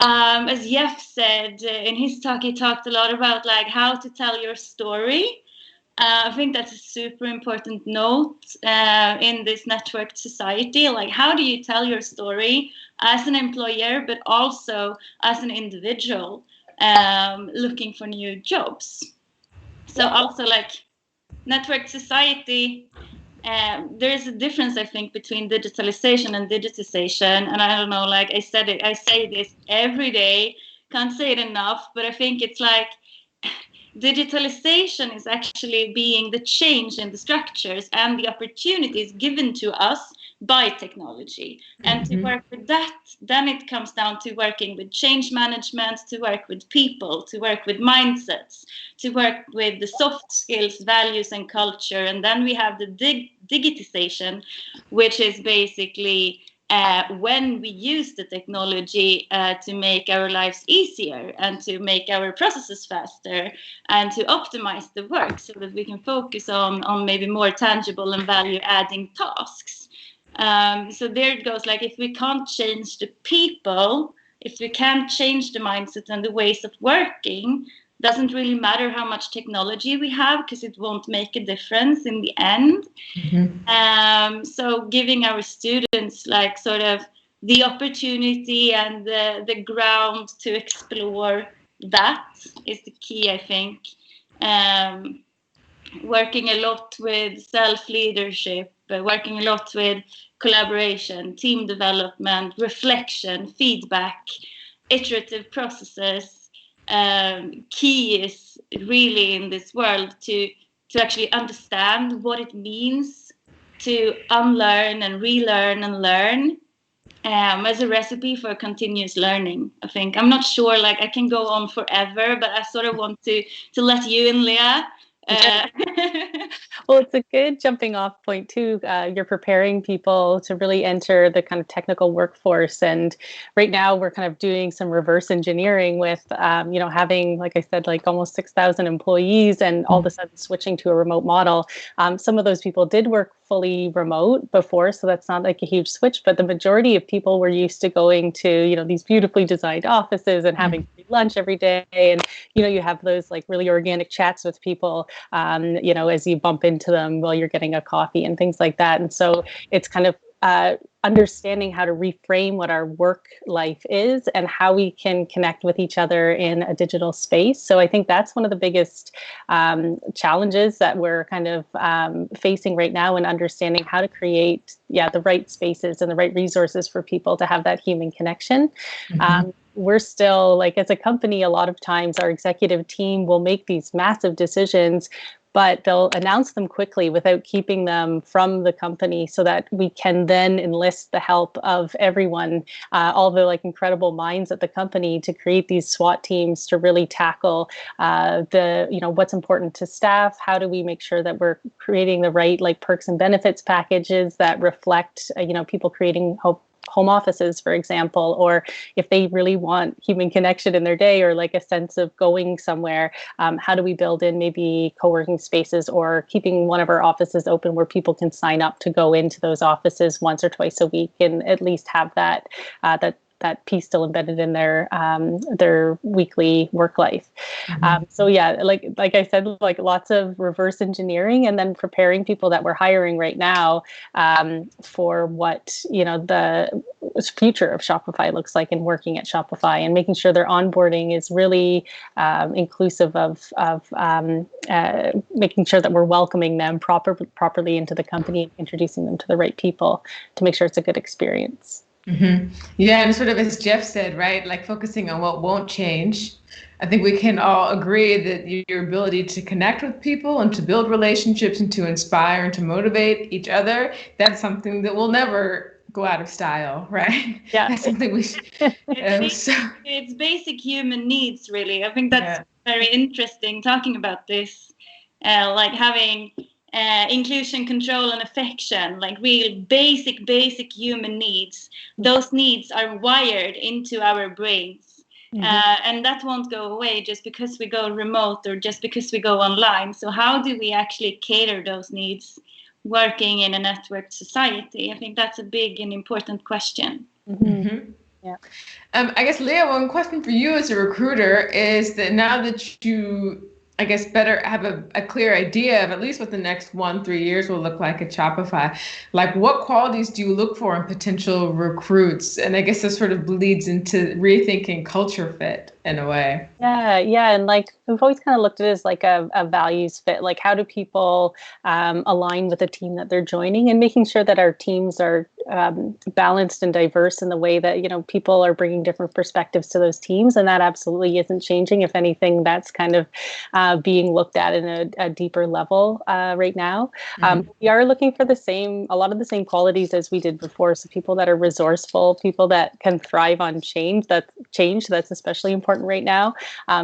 D: As Jeff said in his talk, he talked a lot about how to tell your story. I think that's a super important note in this networked society. How do you tell your story as an employer, but also as an individual looking for new jobs? So also networked society, there is a difference, I think, between digitalization and digitization. And I don't know, I say this every day, can't say it enough, but I think it's digitalization is actually being the change in the structures and the opportunities given to us by technology. And to work with that, then it comes down to working with change management, to work with people, to work with mindsets, to work with the soft skills, values, and culture. And then we have the digitization, which is basically when we use the technology to make our lives easier and to make our processes faster and to optimize the work so that we can focus on maybe more tangible and value-adding tasks. So there it goes. If we can't change the people, if we can't change the mindset and the ways of working, doesn't really matter how much technology we have, because it won't make a difference in the end. So giving our students sort of the opportunity and the ground to explore that is the key, I think. Working a lot with self-leadership, working a lot with collaboration, team development, reflection, feedback, iterative processes. Key is really in this world to actually understand what it means to unlearn and relearn and learn as a recipe for continuous learning. I think I'm not sure, I can go on forever, but I sort of want to let you in, Leah.
C: Well, it's a good jumping off point too. You're preparing people to really enter the kind of technical workforce. And right now we're kind of doing some reverse engineering with, having, like I said, almost 6,000 employees and all of a sudden switching to a remote model. Some of those people did work fully remote before, so that's not a huge switch, but the majority of people were used to going to, these beautifully designed offices and having free lunch every day. And, you have those really organic chats with people, as you bump into them while you're getting a coffee and things like that. And so it's kind of understanding how to reframe what our work life is and how we can connect with each other in a digital space. So I think that's one of the biggest challenges that we're kind of facing right now, and understanding how to create, the right spaces and the right resources for people to have that human connection. We're still, as a company, a lot of times our executive team will make these massive decisions but they'll announce them quickly without keeping them from the company so that we can then enlist the help of everyone, all the like incredible minds at the company to create these SWAT teams to really tackle what's important to staff. How do we make sure that we're creating the right like perks and benefits packages that reflect, people creating home offices, for example, or if they really want human connection in their day or like a sense of going somewhere, how do we build in maybe co-working spaces or keeping one of our offices open where people can sign up to go into those offices once or twice a week and at least have that piece still embedded in their weekly work life. So yeah, like I said, like lots of reverse engineering and then preparing people that we're hiring right now for what the future of Shopify looks like and working at Shopify, and making sure their onboarding is really inclusive of making sure that we're welcoming them properly into the company and introducing them to the right people to make sure it's a good experience.
A: Mm-hmm. Yeah, and sort of as Jeff said, right, like focusing on what won't change. I think we can all agree that your ability to connect with people and to build relationships and to inspire and to motivate each other, that's something that will never go out of style, right?
C: Yeah.
A: That's something we should.
D: It's basic human needs, really. I think that's very interesting talking about this, like having inclusion, control, and affection, like real basic human needs. Those needs are wired into our brains. And that won't go away just because we go remote or just because we go online. So how do we actually cater those needs working in a networked society? I think that's a big and important question.
C: Yeah.
A: I guess, Leah, one question for you as a recruiter is that now that you, I guess, better have a clear idea of at least what the next 1-3 years will look like at Shopify. Like, what qualities do you look for in potential recruits? And I guess this sort of bleeds into rethinking culture fit in a way.
C: Yeah. And like, we've always kind of looked at it as like a values fit. Like, how do people align with the team that they're joining, and making sure that our teams are balanced and diverse in the way that, people are bringing different perspectives to those teams. And that absolutely isn't changing. If anything, that's kind of being looked at in a deeper level right now. We are looking for a lot of the same qualities as we did before. So people that are resourceful, people that can thrive on change. That's especially important right now.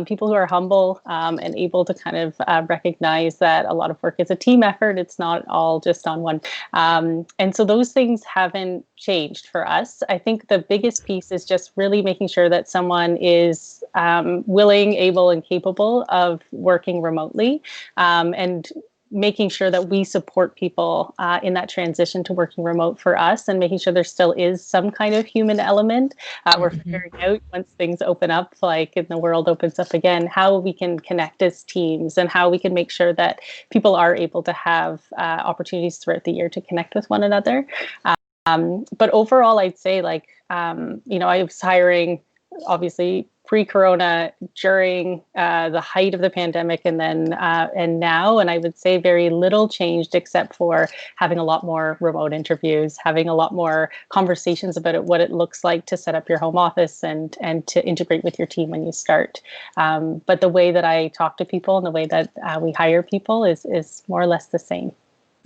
C: People who are humble and able to kind of recognize that a lot of work is a team effort. It's not all just on one. And so those things haven't changed for us. I think the biggest piece is just really making sure that someone is willing, able, and capable of working remotely, and making sure that we support people in that transition to working remote for us, and making sure there still is some kind of human element. We're figuring out, once things open up, like and the world opens up again, how we can connect as teams and how we can make sure that people are able to have opportunities throughout the year to connect with one another. But overall, I'd say I was hiring obviously pre-corona, during the height of the pandemic, and then and now, and I would say very little changed except for having a lot more remote interviews, having a lot more conversations about what it looks like to set up your home office and to integrate with your team when you start. But the way that I talk to people and the way that we hire people is more or less the same.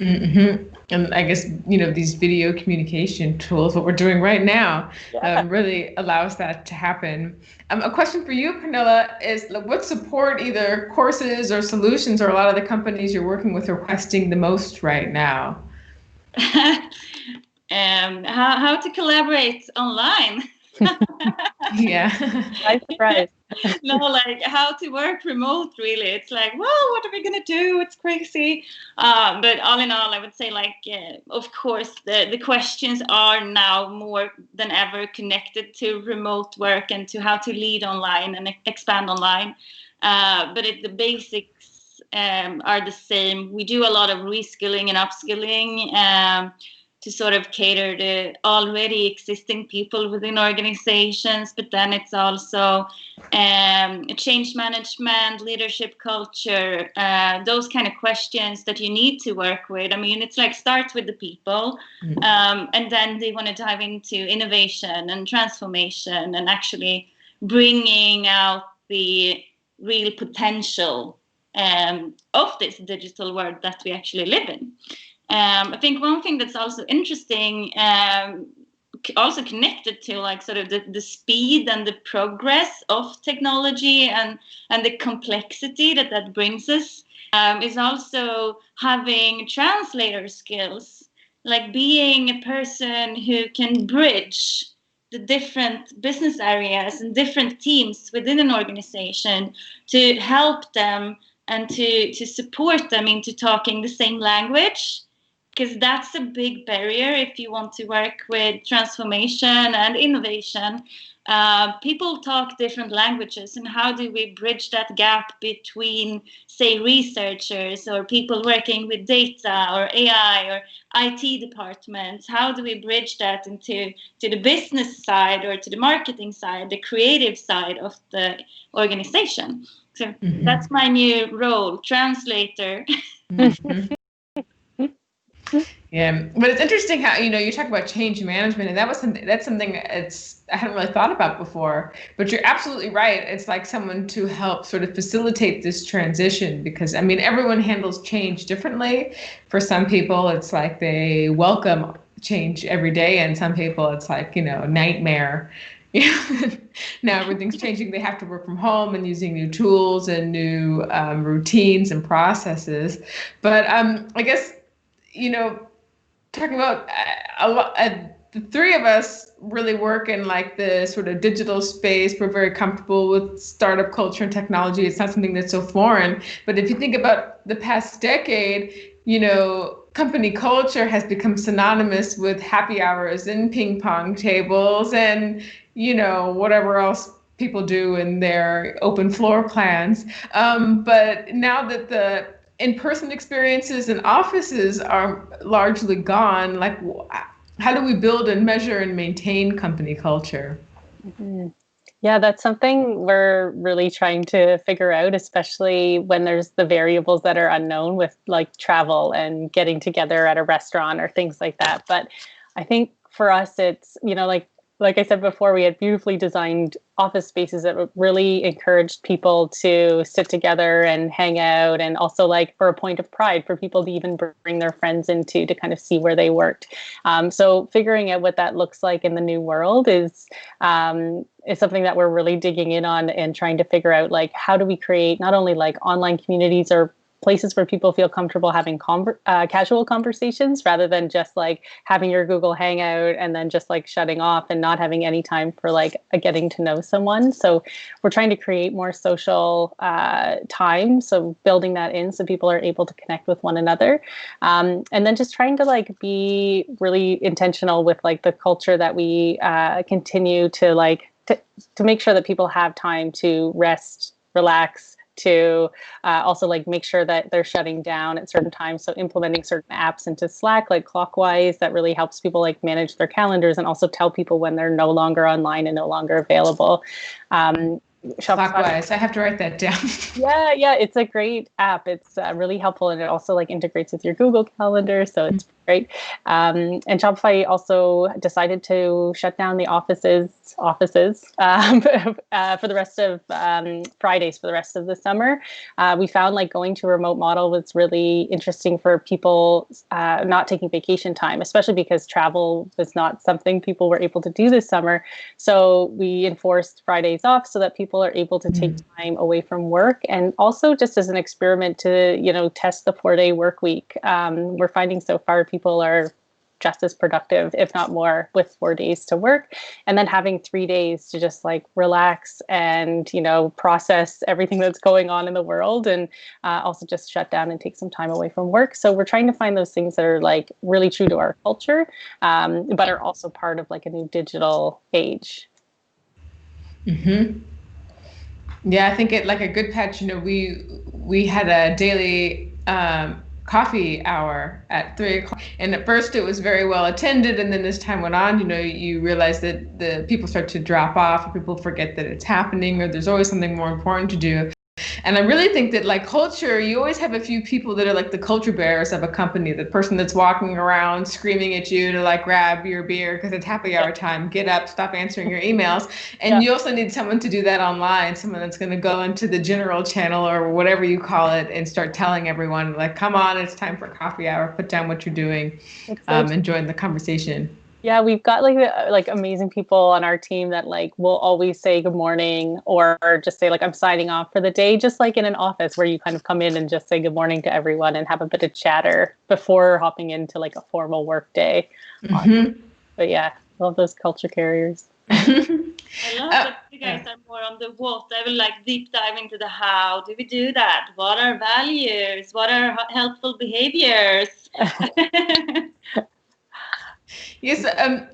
A: And I guess, these video communication tools, what we're doing right now, really allows that to happen. A question for you, Pernilla, is what support, either courses or solutions, or a lot of the companies you're working with requesting the most right now?
D: How to collaborate online.
A: Yeah.
C: I'm surprised.
D: No, like how to work remote, really. It's like, well, what are we going to do? It's crazy. But all in all, I would say, of course, the questions are now more than ever connected to remote work and to how to lead online and expand online. But the basics are the same. We do a lot of reskilling and upskilling to sort of cater to already existing people within organizations, but then it's also change management, leadership culture, those kind of questions that you need to work with. I mean, it's like start with the people, and then they want to dive into innovation and transformation and actually bringing out the real potential of this digital world that we actually live in. I think one thing that's also interesting, also connected to like sort of the speed and the progress of technology and the complexity that brings us, is also having translator skills, like being a person who can bridge the different business areas and different teams within an organization to help them and to support them into talking the same language. Because that's a big barrier if you want to work with transformation and innovation. People talk different languages, and how do we bridge that gap between, say, researchers or people working with data or AI or IT departments? How do we bridge that into the business side or to the marketing side, the creative side of the organization? So that's my new role, translator.
A: Yeah, but it's interesting how, you talk about change management, and that's something I hadn't really thought about before, but you're absolutely right. It's like someone to help sort of facilitate this transition, because I mean, everyone handles change differently. For some people, it's like they welcome change every day, and some people it's like, nightmare. Now everything's changing. They have to work from home and using new tools and new routines and processes. But I guess, talking about the three of us really work in like the sort of digital space. We're very comfortable with startup culture and technology. It's not something that's so foreign. But if you think about the past decade, company culture has become synonymous with happy hours and ping pong tables and, whatever else people do in their open floor plans. But now that the in-person experiences and offices are largely gone, like how do we build and measure and maintain company culture?
C: Yeah, that's something we're really trying to figure out, especially when there's the variables that are unknown with like travel and getting together at a restaurant or things like that. But I think for us, it's, like I said before, we had beautifully designed office spaces that really encouraged people to sit together and hang out, and also like for a point of pride for people to even bring their friends into to kind of see where they worked. So figuring out what that looks like in the new world is something that we're really digging in on and trying to figure out, like, how do we create not only like online communities or places where people feel comfortable having casual conversations rather than just like having your Google Hangout and then just like shutting off and not having any time for like getting to know someone. So we're trying to create more social time. So building that in so people are able to connect with one another. And then just trying to like be really intentional with like the culture that we continue to like to make sure that people have time to rest, relax, to also like make sure that they're shutting down at certain times. So implementing certain apps into Slack, like Clockwise, that really helps people like manage their calendars and also tell people when they're no longer online and no longer available.
A: Clockwise, I have to write that down.
C: Yeah, it's a great app. It's really helpful, and it also like integrates with your Google Calendar, so it's great. And Shopify also decided to shut down the offices for the rest of Fridays for the rest of the summer. We found like going to a remote model was really interesting for people not taking vacation time, especially because travel was not something people were able to do this summer. So we enforced Fridays off so that people are able to take time away from work, and also just as an experiment to, test the 4-day work week. We're finding so far people are just as productive, if not more, with 4 days to work, and then having 3 days to just like relax and, process everything that's going on in the world, and also just shut down and take some time away from work. So we're trying to find those things that are like really true to our culture, but are also part of like a new digital age.
A: Yeah, I think it like a good patch. We had a daily coffee hour at 3:00, and at first it was very well attended, and then as time went on, you realize that the people start to drop off, or people forget that it's happening, or there's always something more important to do. And I really think that like culture, you always have a few people that are like the culture bearers of a company, the person that's walking around screaming at you to like grab your beer because it's happy hour time, get up, stop answering your emails. And you also need someone to do that online, someone that's going to go into the general channel or whatever you call it and start telling everyone like, come on, it's time for coffee hour, put down what you're doing, and join the conversation.
C: Yeah, we've got like amazing people on our team that like will always say good morning or just say like I'm signing off for the day, just like in an office where you kind of come in and just say good morning to everyone and have a bit of chatter before hopping into like a formal work day. But yeah, love those culture carriers.
D: I love that you guys are more on the what. I will like deep dive into the how. Do we do that? What are values? What are helpful behaviors?
A: Yes,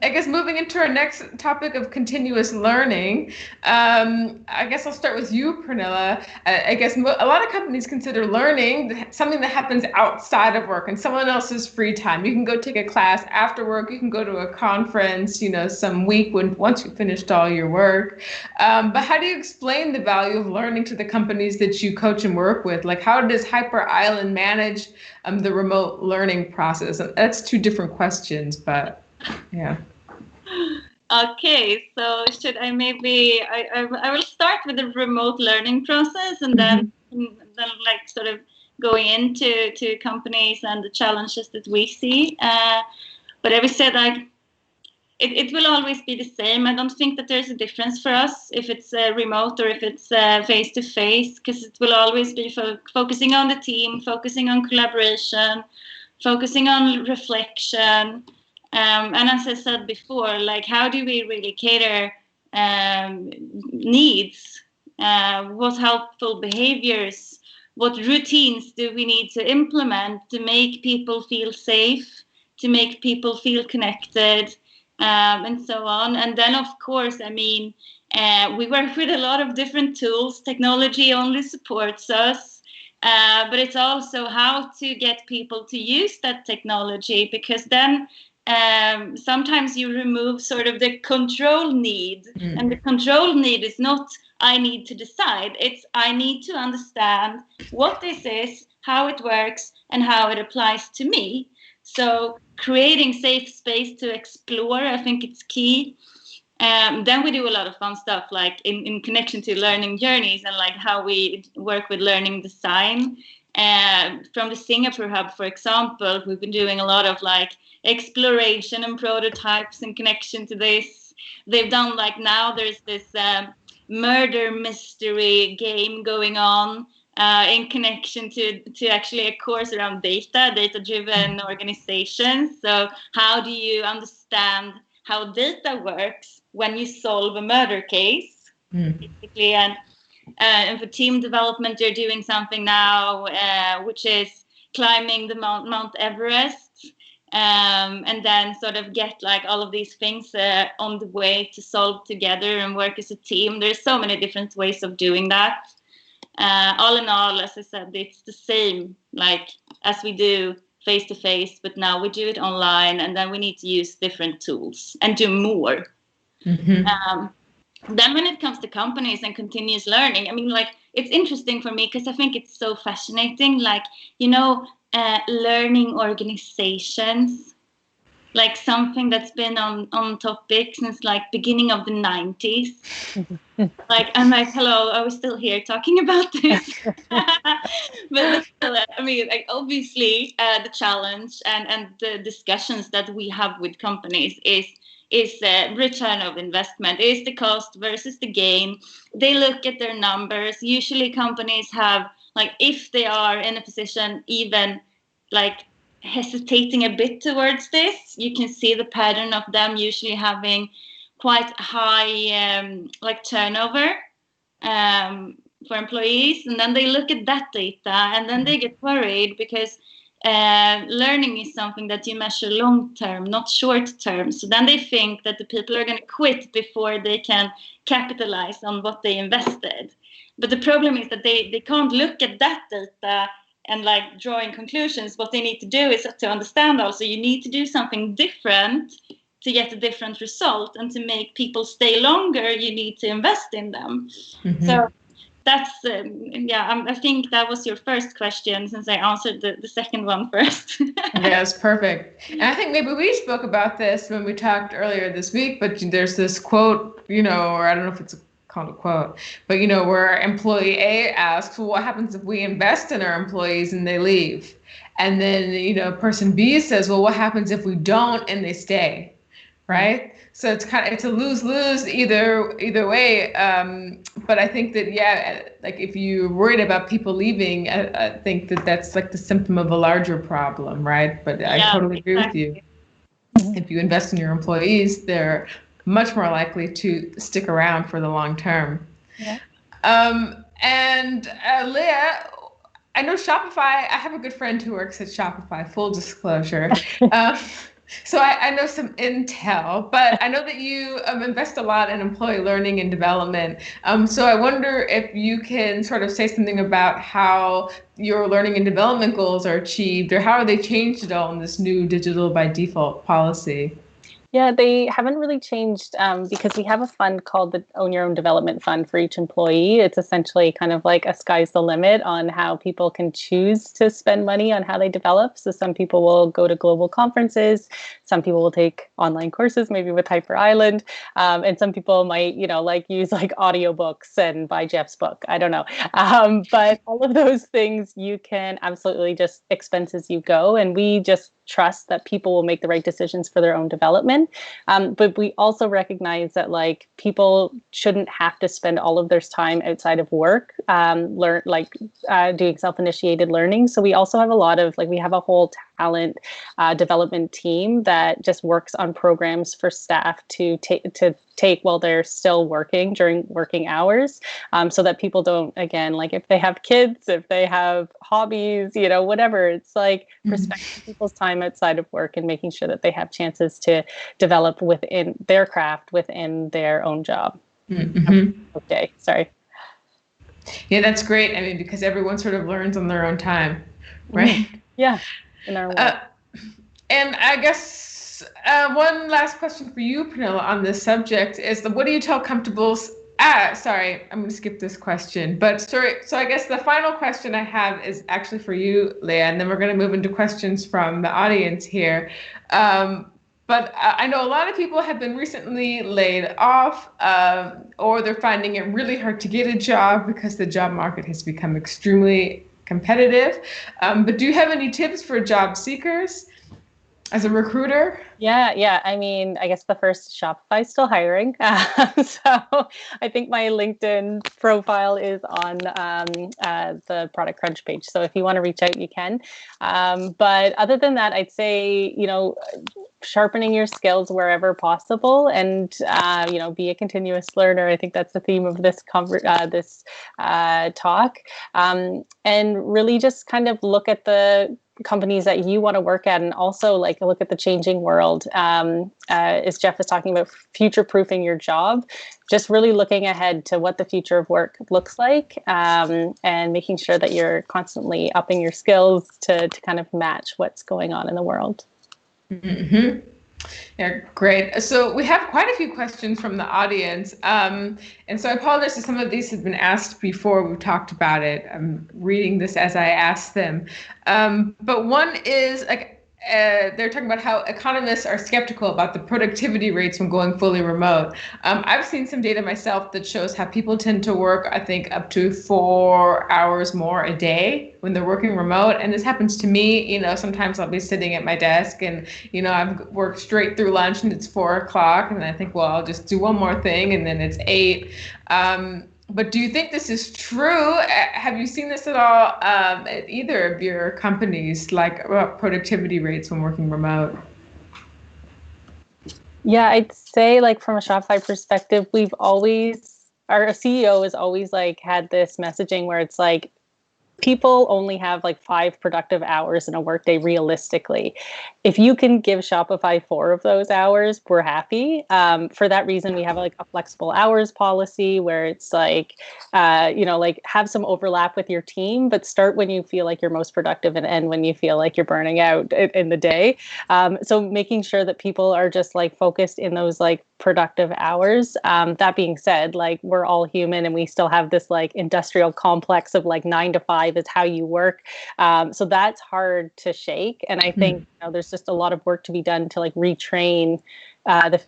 A: I guess moving into our next topic of continuous learning, I guess I'll start with you, Pernilla. I guess a lot of companies consider learning something that happens outside of work and someone else's free time. You can go take a class after work. You can go to a conference, some week once you finished all your work. But how do you explain the value of learning to the companies that you coach and work with? Like, how does Hyper Island manage the remote learning process? That's two different questions, but yeah.
D: Okay, so should I maybe I will start with the remote learning process and then like sort of going into companies and the challenges that we see. But I would say like it will always be the same. I don't think that there's a difference for us if it's remote or if it's face to face, because it will always be focusing on the team, focusing on collaboration, focusing on reflection. And as I said before, like how do we really cater needs? What helpful behaviors? What routines do we need to implement to make people feel safe, to make people feel connected, and so on? And then, of course, I mean, we work with a lot of different tools. Technology only supports us. But it's also how to get people to use that technology, because then sometimes you remove sort of the control need. And the control need is not I need to decide. It's I need to understand what this is, how it works, and how it applies to me. So creating safe space to explore, I think it's key. Then we do a lot of fun stuff like in connection to learning journeys and like how we work with learning design. From the Singapore hub, for example, we've been doing a lot of like exploration and prototypes in connection to this. They've done like now there's this murder mystery game going on in connection to actually a course around data-driven organizations. So how do you understand how data works when you solve a murder case, basically? And for team development, they're doing something now, which is climbing the Mount Everest, and then sort of get like all of these things on the way to solve together and work as a team. There's so many different ways of doing that. All in all, as I said, it's the same like as we do face to face, but now we do it online, and then we need to use different tools and do more. Then when it comes to companies and continuous learning, I mean, like, it's interesting for me because I think it's so fascinating, like, learning organizations, like something that's been on topic since like beginning of the 90s. Like, I'm like, hello, are we still here talking about this? But still, I mean, like, obviously the challenge and the discussions that we have with companies is return of investment, is the cost versus the gain. They look at their numbers. Usually companies have, like, if they are in a position even like hesitating a bit towards this, you can see the pattern of them usually having quite high like turnover for employees. And then they look at that data and then they get worried because learning is something that you measure long term, not short term. So then they think that the people are going to quit before they can capitalize on what they invested. But the problem is that they can't look at that data and like drawing conclusions. What they need to do is to understand also you need to do something different to get a different result, and to make people stay longer, you need to invest in them. So that's I think that was your first question, since I answered the second one first.
A: Yes, perfect. And I think maybe we spoke about this when we talked earlier this week, but there's this quote, or I don't know if it's called a quote, but where employee A asks, well, what happens if we invest in our employees and they leave? And then, person B says, well, what happens if we don't and they stay? Right? So it's a lose-lose either way. But I think that, like if you're worried about people leaving, I think that's like the symptom of a larger problem, right? But I totally agree with you. If you invest in your employees, they're much more likely to stick around for the long term.
C: Yeah.
A: And Leah, I know Shopify. I have a good friend who works at Shopify, full disclosure. So I know some intel, but I know that you invest a lot in employee learning and development. So I wonder if you can sort of say something about how your learning and development goals are achieved, or how are they changed at all in this new digital by default policy?
C: Yeah, they haven't really changed because we have a fund called the Own Your Own Development Fund for each employee. It's essentially kind of like a sky's the limit on how people can choose to spend money on how they develop. So some people will go to global conferences, some people will take online courses, maybe with Hyper Island, and some people might, use like audiobooks and buy Jeff's book. I don't know. But all of those things you can absolutely just expense as you go. And we just trust that people will make the right decisions for their own development. But we also recognize that people shouldn't have to spend all of their time outside of work, doing self-initiated learning. So we also have a lot of we have a whole talent development team that just works on programs for staff to take while they're still working during working hours, so that people don't, again, if they have kids, if they have hobbies, whatever, it's respecting people's time outside of work and making sure that they have chances to develop within their craft, within their own job. Okay, sorry.
A: Yeah, that's great. I mean, because everyone sort of learns on their own time, right?
C: Yeah, in our work.
A: And I guess one last question for you, Pernilla, on this subject is what do you tell comfortables? Sorry, I'm going to skip this question. But sorry, so I guess the final question I have is actually for you, Leah, and then we're going to move into questions from the audience here. But I know a lot of people have been recently laid off, or they're finding it really hard to get a job because the job market has become extremely competitive. But do you have any tips for job seekers as a recruiter?
C: Yeah. I mean, I guess the first, Shopify is still hiring. So I think my LinkedIn profile is on the Product Crunch page. So if you want to reach out, you can. But other than that, I'd say, sharpening your skills wherever possible, and be a continuous learner. I think that's the theme of this talk, and really just kind of look at the companies that you want to work at, and also look at the changing world. As Jeff was talking about, future-proofing your job, just really looking ahead to what the future of work looks like, and making sure that you're constantly upping your skills to kind of match what's going on in the world.
A: Mm-hmm. Yeah, great. So we have quite a few questions from the audience. And so I apologize if some of these have been asked before we've talked about it. I'm reading this as I ask them. But one is they're talking about how economists are skeptical about the productivity rates when going fully remote. I've seen some data myself that shows how people tend to work, I think, up to 4 hours more a day when they're working remote. And this happens to me, sometimes I'll be sitting at my desk and, I've worked straight through lunch and it's 4:00 and I think, well, I'll just do one more thing and then it's 8. But do you think this is true? Have you seen this at all at either of your companies, about productivity rates when working remote?
C: Yeah, I'd say from a Shopify perspective, our CEO has always had this messaging where it's people only have 5 productive hours in a workday realistically. If you can give Shopify 4 of those hours, we're happy. For that reason, we have a flexible hours policy where it's have some overlap with your team, but start when you feel like you're most productive and end when you feel like you're burning out in the day. So making sure that people are just focused in those productive hours. That being said, like we're all human and we still have this like industrial complex of like 9 to 5 is how you work. So that's hard to shake. And I think there's just a lot of work to be done to like retrain the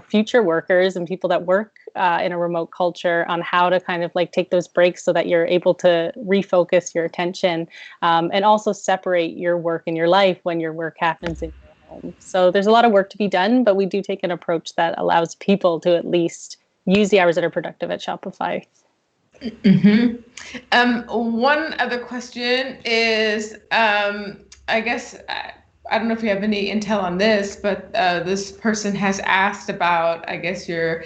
C: future workers and people that work in a remote culture on how to kind of like take those breaks so that you're able to refocus your attention and also separate your work and your life when your work happens in your home. So there's a lot of work to be done, but we do take an approach that allows people to at least use the hours that are productive at Shopify.
A: One other question is, I guess, I don't know if you have any intel on this, but this person has asked about, I guess, your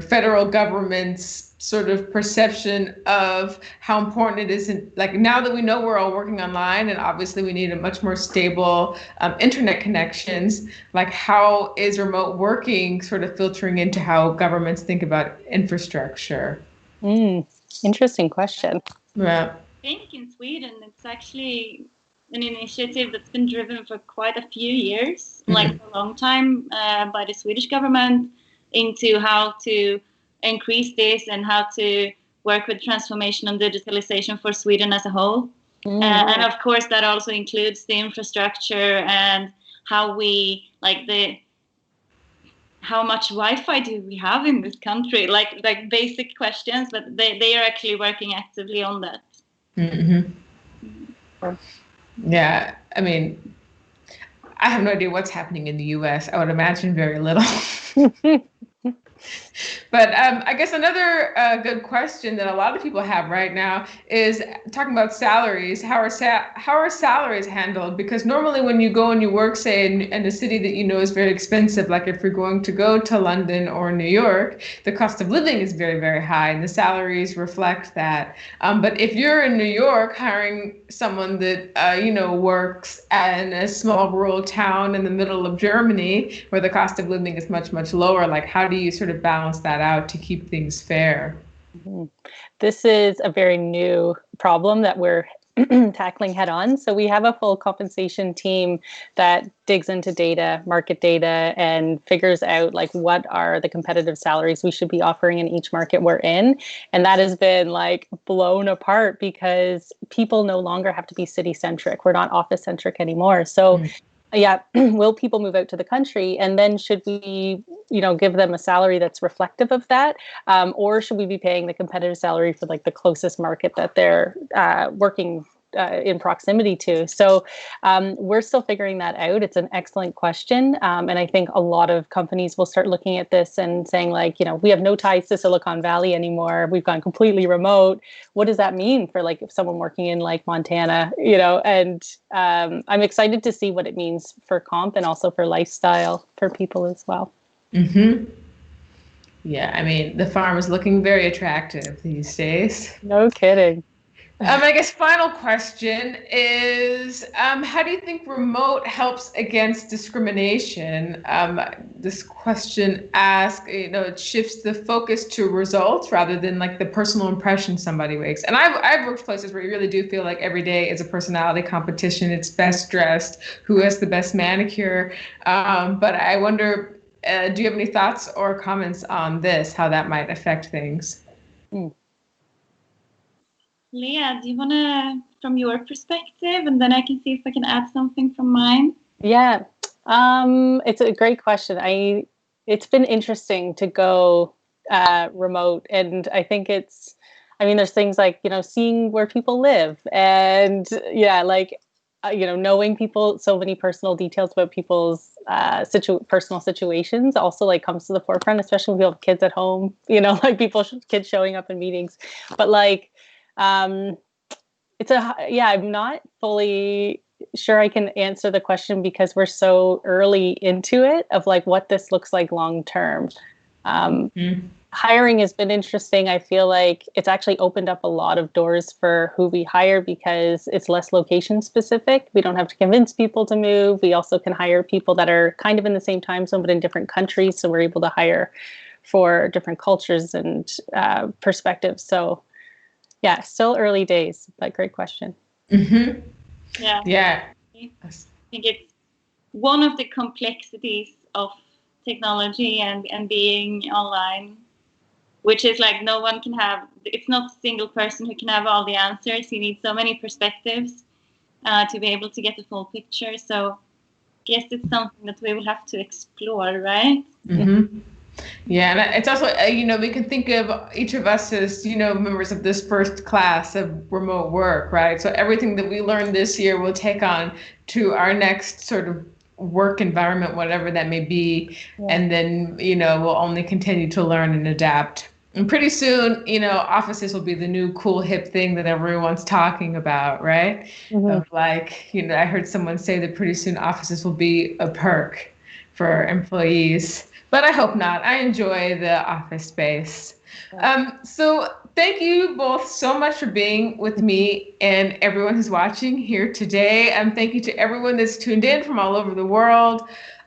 A: federal government's sort of perception of how important it is. Like now that we know we're all working online and obviously we need a much more stable internet connections, like how is remote working sort of filtering into how governments think about infrastructure?
C: Interesting question.
A: Yeah.
D: I think in Sweden, it's actually an initiative that's been driven for quite a few years, like for a long time, by the Swedish government into how to increase this and how to work with transformation and digitalization for Sweden as a whole. And of course, that also includes the infrastructure and how we how much Wi-Fi do we have in this country? Like basic questions, but they are actually working actively on that.
A: Yeah, I mean, I have no idea what's happening in the US. I would imagine very little. But I guess another good question that a lot of people have right now is talking about salaries. How are salaries handled? Because normally when you go and you work, say, in a city that you know is very expensive, like if you're going to go to London or New York, the cost of living is very, very high and the salaries reflect that. But if you're in New York hiring someone that, works in a small rural town in the middle of Germany where the cost of living is much, much lower, like how do you sort of balance that out to keep things fair?
C: This is a very new problem that we're tackling head on. So we have a full compensation team that digs into data, market data, and figures out like what are the competitive salaries we should be offering in each market we're in. And that has been like blown apart because people no longer have to be city centric. We're not office centric anymore. So yeah, will people move out to the country? And then should we, give them a salary that's reflective of that? Or should we be paying the competitive salary for like the closest market that they're working in proximity to? So we're still figuring that out. It's an excellent question. And I think a lot of companies will start looking at this and saying like, we have no ties to Silicon Valley anymore. We've gone completely remote. What does that mean for like if someone working in like Montana, and I'm excited to see what it means for comp and also for lifestyle for people as well.
A: Yeah, I mean, the farm is looking very attractive these days.
C: No kidding.
A: I guess final question is, how do you think remote helps against discrimination? This question asks, it shifts the focus to results rather than like the personal impression somebody makes. And I've worked places where you really do feel like every day is a personality competition. It's best dressed, who has the best manicure. But I wonder, do you have any thoughts or comments on this, how that might affect things?
D: Leah, do you want to, from your perspective, and then I can see if I can add something from mine?
C: Yeah, it's a great question. It's been interesting to go remote, and I think there's things like, seeing where people live and knowing people, so many personal details about people's personal situations also like comes to the forefront, especially when we have kids at home, like kids showing up in meetings. But like, I'm not fully sure I can answer the question because we're so early into it of like what this looks like long term. Hiring has been interesting. I feel like it's actually opened up a lot of doors for who we hire because it's less location specific. We don't have to convince people to move. We also can hire people that are kind of in the same time zone but in different countries. So we're able to hire for different cultures and perspectives. So yeah, still early days, but great question.
D: Yeah.
A: Yeah.
D: I think it's one of the complexities of technology and being online, which is like no one can have, it's not a single person who can have all the answers. You need so many perspectives to be able to get the full picture. So I guess it's something that we will have to explore, right?
A: Mm-hmm. Yeah, and it's also, we can think of each of us as, members of this first class of remote work, right? So everything that we learned this year we'll take on to our next sort of work environment, whatever that may be. Yeah. And then, we'll only continue to learn and adapt. And pretty soon, offices will be the new cool hip thing that everyone's talking about, right? Mm-hmm. Of like, I heard someone say that pretty soon offices will be a perk for employees. But I hope not. I enjoy the office space. So thank you both so much for being with me and everyone who's watching here today. Thank you to everyone that's tuned in from all over the world.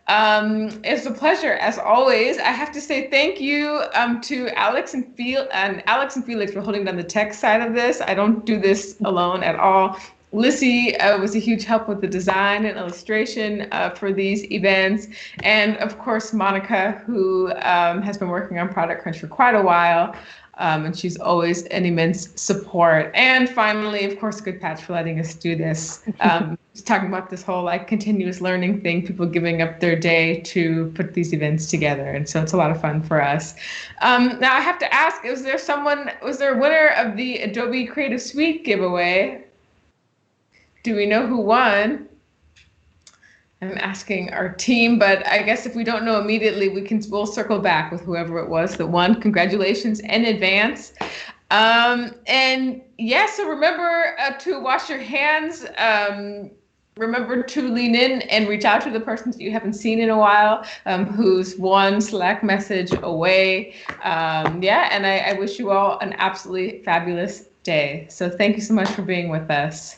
A: It's a pleasure, as always. I have to say thank you to Alex and Felix for holding down the tech side of this. I don't do this alone at all. Lissy was a huge help with the design and illustration for these events. And of course, Monica, who has been working on Product Crunch for quite a while. And she's always an immense support. And finally, of course, Good Patch for letting us do this. Just talking about this whole continuous learning thing, people giving up their day to put these events together. And so it's a lot of fun for us. Now I have to ask, was there a winner of the Adobe Creative Suite giveaway? Do we know who won? I'm asking our team, but I guess if we don't know immediately, we'll circle back with whoever it was that won. Congratulations in advance. And yeah, so remember to wash your hands. Remember to lean in and reach out to the persons that you haven't seen in a while, who's one Slack message away. And I wish you all an absolutely fabulous day. So thank you so much for being with us.